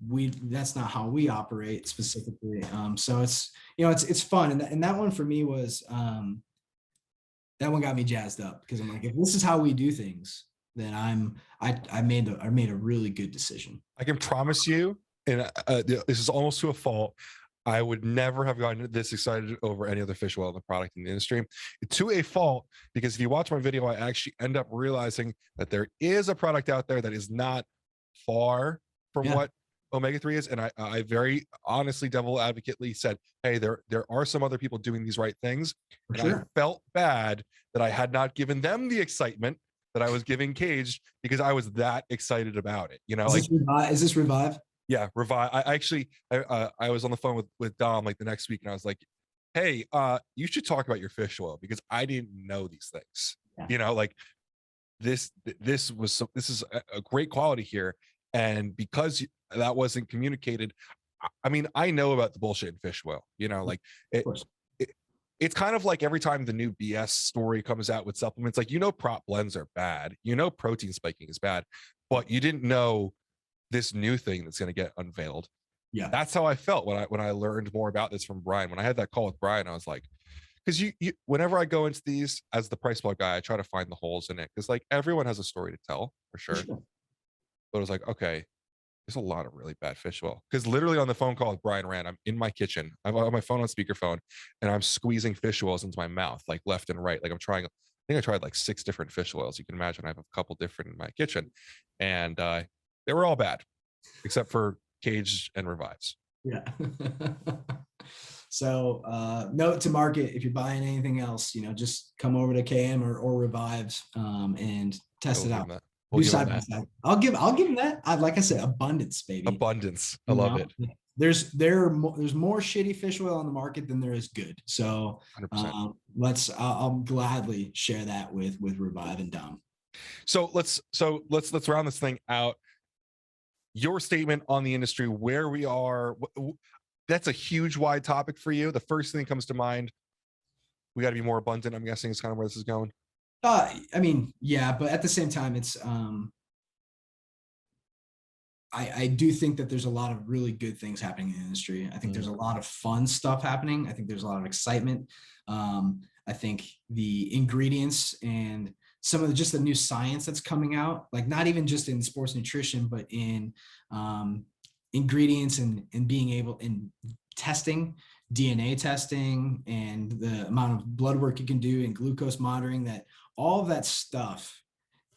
That's not how we operate specifically. So it's fun. And that one for me was, that one got me jazzed up, because I'm like, if this is how we do things, then I made a really good decision. I can promise you, and this is almost to a fault, I would never have gotten this excited over any other fish oil product in the industry, to a fault, because if you watch my video, I actually end up realizing that there is a product out there that is not far from what omega-3 is. And I very honestly, devil advocately said, hey, there are some other people doing these right things. And I felt bad that I had not given them the excitement that I was giving Kaged, because I was that excited about it. Is this Revive? Yeah, Revive. I was on the phone with Dom like the next week, and I was like, hey, you should talk about your fish oil, because I didn't know these things. This is a great quality here. And because that wasn't communicated, I mean, I know about the bullshit in fish oil, it's kind of like every time the new BS story comes out with supplements, like, prop blends are bad, protein spiking is bad, but you didn't know this new thing that's going to get unveiled. Yeah. That's how I felt when I learned more about this from Brian. When I had that call with Brian, I was like, because you whenever I go into these as the PricePlow guy, I try to find the holes in it, because like everyone has a story to tell for sure. But it was like, okay, there's a lot of really bad fish oil, because literally on the phone call with Brian Rand, I'm in my kitchen, I've got my phone on speakerphone, and I'm squeezing fish oils into my mouth, like left and right. Like I think I tried like 6 different fish oils. You can imagine I have a couple different in my kitchen, and they were all bad except for Kaged and Revives. Yeah. So note to market, if you're buying anything else, just come over to KM or Revives and test it out. We'll give them that. I'll give them that. Like I said, abundance, baby. Abundance. I love it. There's more shitty fish oil on the market than there is good. So I'll gladly share that with Revive and Dom. So let's round this thing out. Your statement on the industry, where we are, that's a huge wide topic for you. The first thing that comes to mind, we got to be more abundant, I'm guessing, is kind of where this is going. I mean, yeah, but at the same time, it's I do think that there's a lot of really good things happening in the industry. I think there's a lot of fun stuff happening. I think there's a lot of excitement. I think the ingredients and some of just the new science that's coming out, like not even just in sports nutrition, but in ingredients and being able in testing, DNA testing, and the amount of blood work you can do and glucose monitoring, that all of that stuff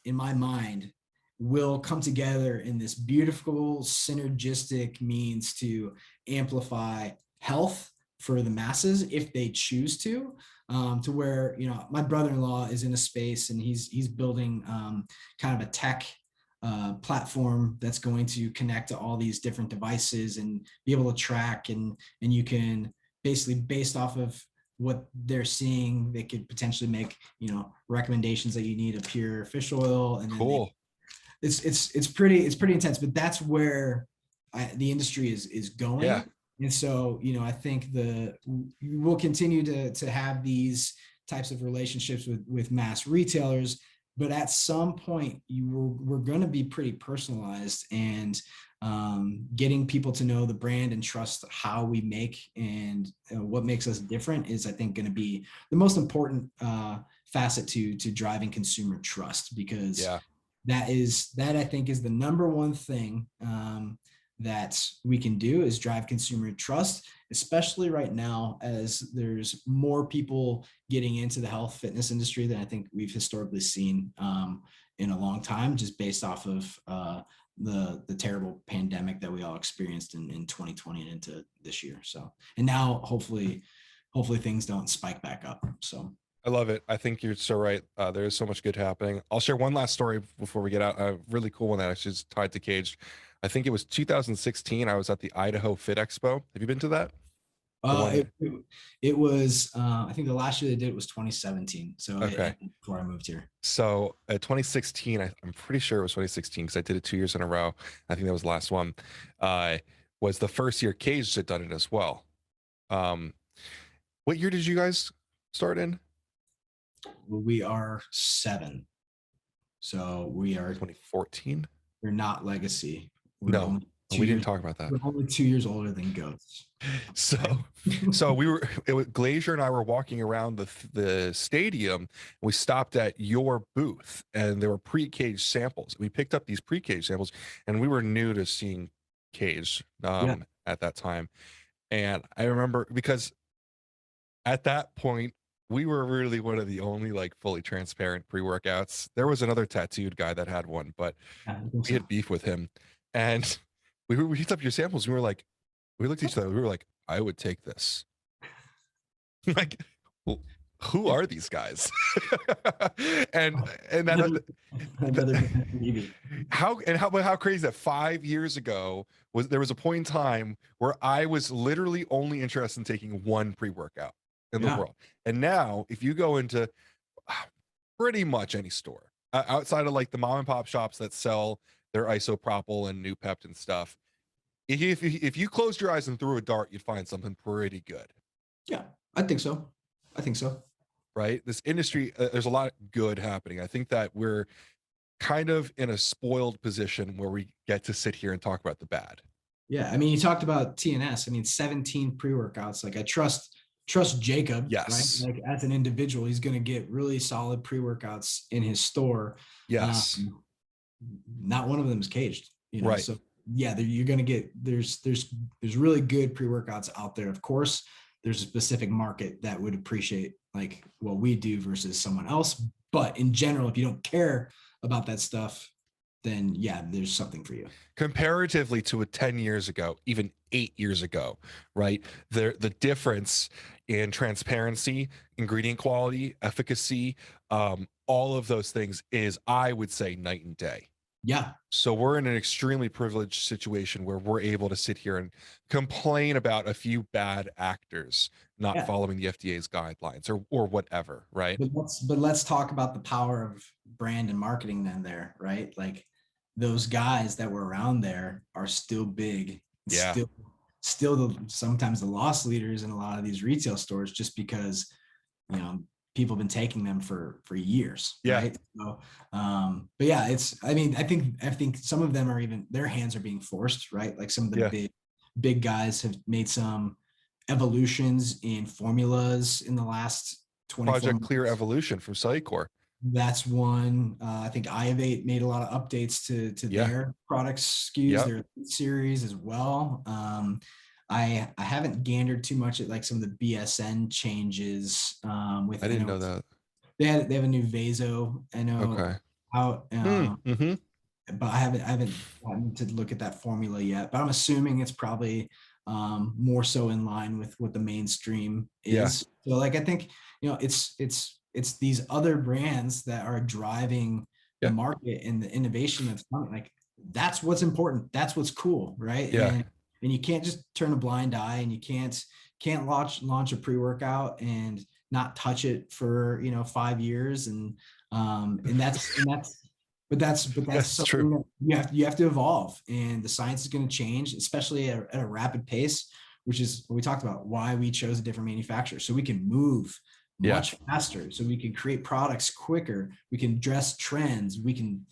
in my mind will come together in this beautiful synergistic means to amplify health for the masses if they choose to where, my brother-in-law is in a space and he's building kind of a tech platform that's going to connect to all these different devices and be able to track, and you can basically, based off of what they're seeing, they could potentially make, recommendations that you need a pure fish oil. And cool. It's pretty intense, but that's where the industry is going. Yeah. And so, I think we'll continue to have these types of relationships with mass retailers, but at some point we're going to be pretty personalized, and getting people to know the brand and trust how we make and what makes us different is, I think, going to be the most important facet to driving consumer trust, because that I think is the number one thing that we can do is drive consumer trust, especially right now as there's more people getting into the health fitness industry than I think we've historically seen in a long time, just based off of the terrible pandemic that we all experienced in 2020 and into this year. So, and now hopefully things don't spike back up. So I love it. I think you're so right. There is so much good happening. I'll share one last story before we get out. A really cool one that actually is tied to Kaged. I think it was 2016. I was at the Idaho Fit Expo. Have you been to that? It was I think the last year they did it was 2017. So okay, before I moved here. So 2016, I'm pretty sure it was 2016 because I did it 2 years in a row. I think that was the last one. Was the first year Kaged had done it as well. What year did you guys start in? We are 7. So we are 2014. We're not legacy. No, we didn't talk about that. We're only 2 years older than goats. So Glacier and I were walking around the stadium, and we stopped at your booth, and there were pre-caged samples. We picked up these pre-caged samples, and we were new to seeing cage at that time. And I remember because at that point we were really one of the only like fully transparent pre-workouts. There was another tattooed guy that had one, but we had beef with him. And we picked up your samples. We looked at each other. We were like, I would take this. Like, well, who are these guys? and that how crazy that 5 years ago there was a point in time where I was literally only interested in taking one pre-workout in the world. And now if you go into pretty much any store outside of like the mom and pop shops that sell their isopropyl and new pept and stuff, if you closed your eyes and threw a dart, you'd find something pretty good. Yeah, I think so. Right? This industry, there's a lot good happening. I think that we're kind of in a spoiled position where we get to sit here and talk about the bad. Yeah, I mean, you talked about TNS. I mean, 17 pre-workouts. Like I trust Jacob. Yes. Right? Like as an individual, he's going to get really solid pre-workouts in his store. Yes. Not one of them is caged. You know, right. So yeah, you're going to get there's really good pre-workouts out there. Of course, there's a specific market that would appreciate like what we do versus someone else. But in general, if you don't care about that stuff, then yeah, there's something for you. Comparatively to 10 years ago, even 8 years ago, right? The difference in transparency, ingredient quality, efficacy, all of those things is, I would say, night and day. Yeah. So we're in an extremely privileged situation where we're able to sit here and complain about a few bad actors not following the FDA's guidelines or whatever, right? But let's talk about the power of brand and marketing then there, right? Like those guys that were around there are still big. Yeah. Still sometimes the loss leaders in a lot of these retail stores just because, you know, people have been taking them for years. Yeah. Right. So, but yeah, I think some of them are even, their hands are being forced, right? Like some of the big guys have made some evolutions in formulas in the last 24 Project months. Clear Evolution from Cellucor. That's one. I think Iovate made a lot of updates to their product SKUs, their series as well. I haven't gandered too much at like some of the BSN changes. I didn't know that. They have a new Vaso. I know. Okay. Out. But I haven't gotten to look at that formula yet. But I'm assuming it's probably more so in line with what the mainstream is. So like I think, you know, it's these other brands that are driving the market and the innovation that's coming. Like that's what's important. That's what's cool, right? Yeah. And you can't just turn a blind eye, and you can't launch a pre-workout and not touch it for 5 years. And that's true. That you have to evolve, and the science is going to change, especially at a rapid pace, which is what we talked about, why we chose a different manufacturer, so we can move much faster, so we can create products quicker, we can address trends, we can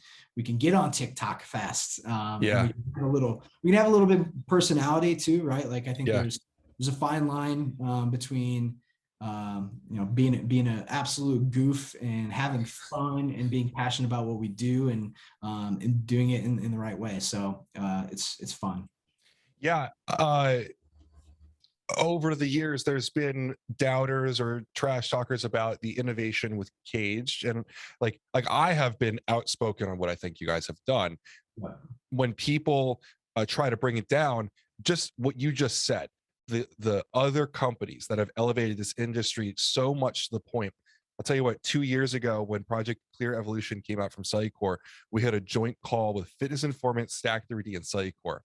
get on TikTok fast. We can have a little bit of personality too, right? Like I think there's a fine line between being an absolute goof and having fun and being passionate about what we do, and doing it in the right way. So it's fun. Yeah. Over the years, there's been doubters or trash talkers about the innovation with Kaged, and like I have been outspoken on what I think you guys have done. Yeah. When people try to bring it down, just what you just said, the other companies that have elevated this industry so much to the point. I'll tell you what, 2 years ago, when Project Clear Evolution came out from Cellucor, we had a joint call with Fitness Informant, Stack 3D, and Cellucor.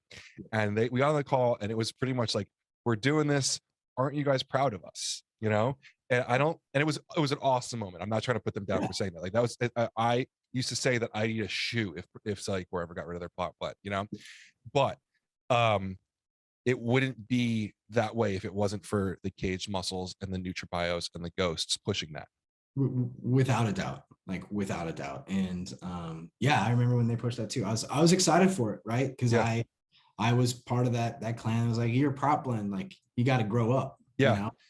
And we got on the call, and it was pretty much like, we're doing this. Aren't you guys proud of us? You know? And it was an awesome moment. I'm not trying to put them down for saying that. Like, that was, I used to say that I need a shoe if Cellucor ever got rid of their plot, you know? But it wouldn't be that way if it wasn't for the Kaged Muscles and the NutriBios and the Ghosts pushing that. Without a doubt, and I remember when they pushed that too. I was excited for it, right? Because I was part of that clan. I was like, you're a prop blend, like you got to grow up.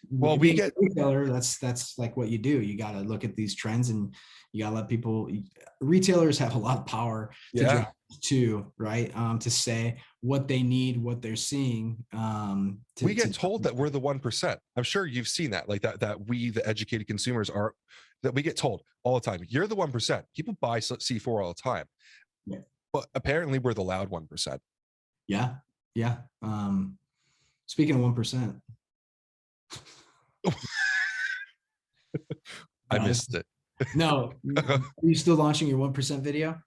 Well, we get retailer, that's like what you do. You got to look at these trends, and you got to let people. Retailers have a lot of power to drive too, right? To say what they need, what they're seeing. We get told that we're the 1%. I'm sure you've seen that, like that we, the educated consumers, are, that we get told all the time, you're the 1%. People buy C4 all the time. Yeah. But apparently we're the loud 1%. Yeah. Speaking of 1%. I missed it. No, are you still launching your 1% video?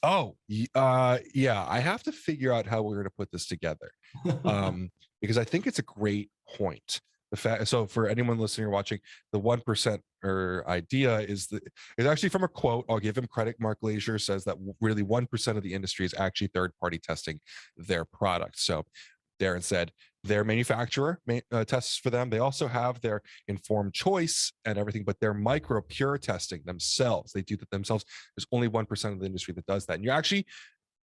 Oh, yeah. I have to figure out how we're going to put this together, because I think it's a great point. So for anyone listening or watching, the 1% idea is actually from a quote. I'll give him credit. Mark Glazier says that really 1% of the industry is actually third-party testing their product. So Darin said their manufacturer tests for them. They also have their informed choice and everything, but they're micro pure testing themselves. They do that themselves. There's only 1% of the industry that does that. And you're actually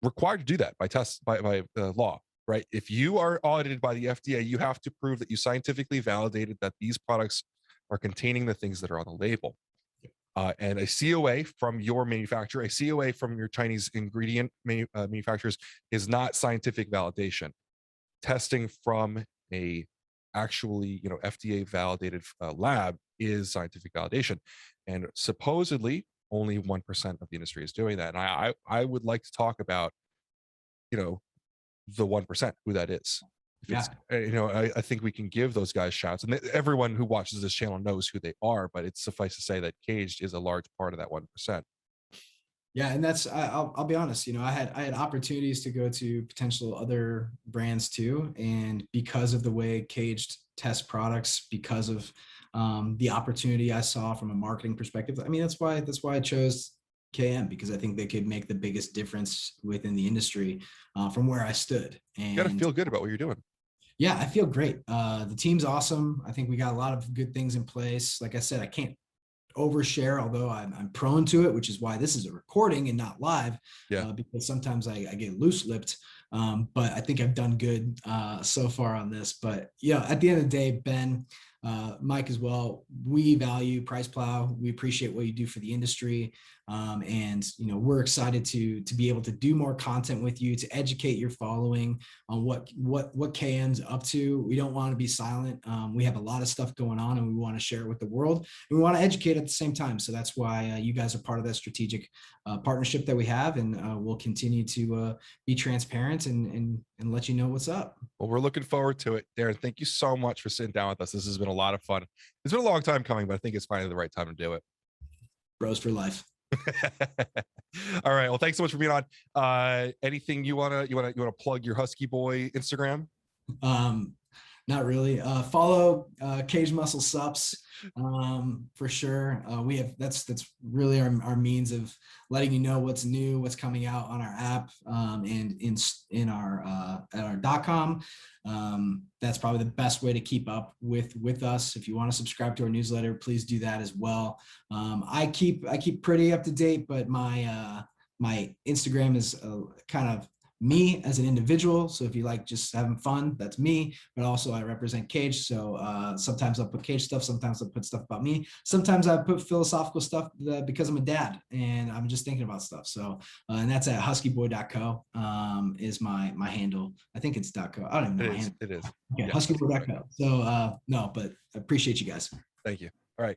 required to do that by law, right? If you are audited by the FDA, you have to prove that you scientifically validated that these products are containing the things that are on the label. And a COA from your manufacturer, a COA from your Chinese ingredient manufacturers is not scientific validation. Testing from a actually, FDA validated lab is scientific validation, and supposedly only 1% of the industry is doing that. And I would like to talk about, the 1%, who that is. I think we can give those guys shouts, and everyone who watches this channel knows who they are, but it's suffice to say that Kaged is a large part of that 1%. Yeah, and that's I'll be honest. I had opportunities to go to potential other brands too, and because of the way Kaged tests products, because of the opportunity I saw from a marketing perspective, I mean that's why I chose KM, because I think they could make the biggest difference within the industry from where I stood. And you got to feel good about what you're doing. Yeah, I feel great. The team's awesome. I think we got a lot of good things in place. Like I said, I can't overshare, although I'm prone to it, which is why this is a recording and not live. Because sometimes I get loose-lipped, but I think I've done good so far on this. But at the end of the day, Ben, Mike as well, we value PricePlow. We appreciate what you do for the industry, and we're excited to be able to do more content with you, to educate your following on what KM's up to. We don't want to be silent. We have a lot of stuff going on, and we want to share it with the world. And we want to educate at the same time. So that's why you guys are part of that strategic partnership that we have, and we'll continue to be transparent and let you know what's up. Well, we're looking forward to it. Darin, thank you so much for sitting down with us. This has been a lot of fun. It's been a long time coming, but I think it's finally the right time to do it. Bros for life. All right. Well, thanks so much for being on. Anything you wanna plug your Husky Boy Instagram? Not really. Follow Kaged Muscle Sups for sure. We have that's really our means of letting you know what's new, what's coming out on our app, and in our at our .com. That's probably the best way to keep up with us. If you want to subscribe to our newsletter, please do that as well. I keep pretty up to date, but my Instagram is kind of me as an individual. So if you like just having fun, that's me. But also I represent Kaged. So sometimes I'll put Kaged stuff. Sometimes I'll put stuff about me. Sometimes I put philosophical stuff because I'm a dad and I'm just thinking about stuff. So and that's at huskyboy.co is my handle. I think it's .co. I don't even know my handle. It is. Okay, Yeah, huskyboy.co. So no, but I appreciate you guys. thank you. All right.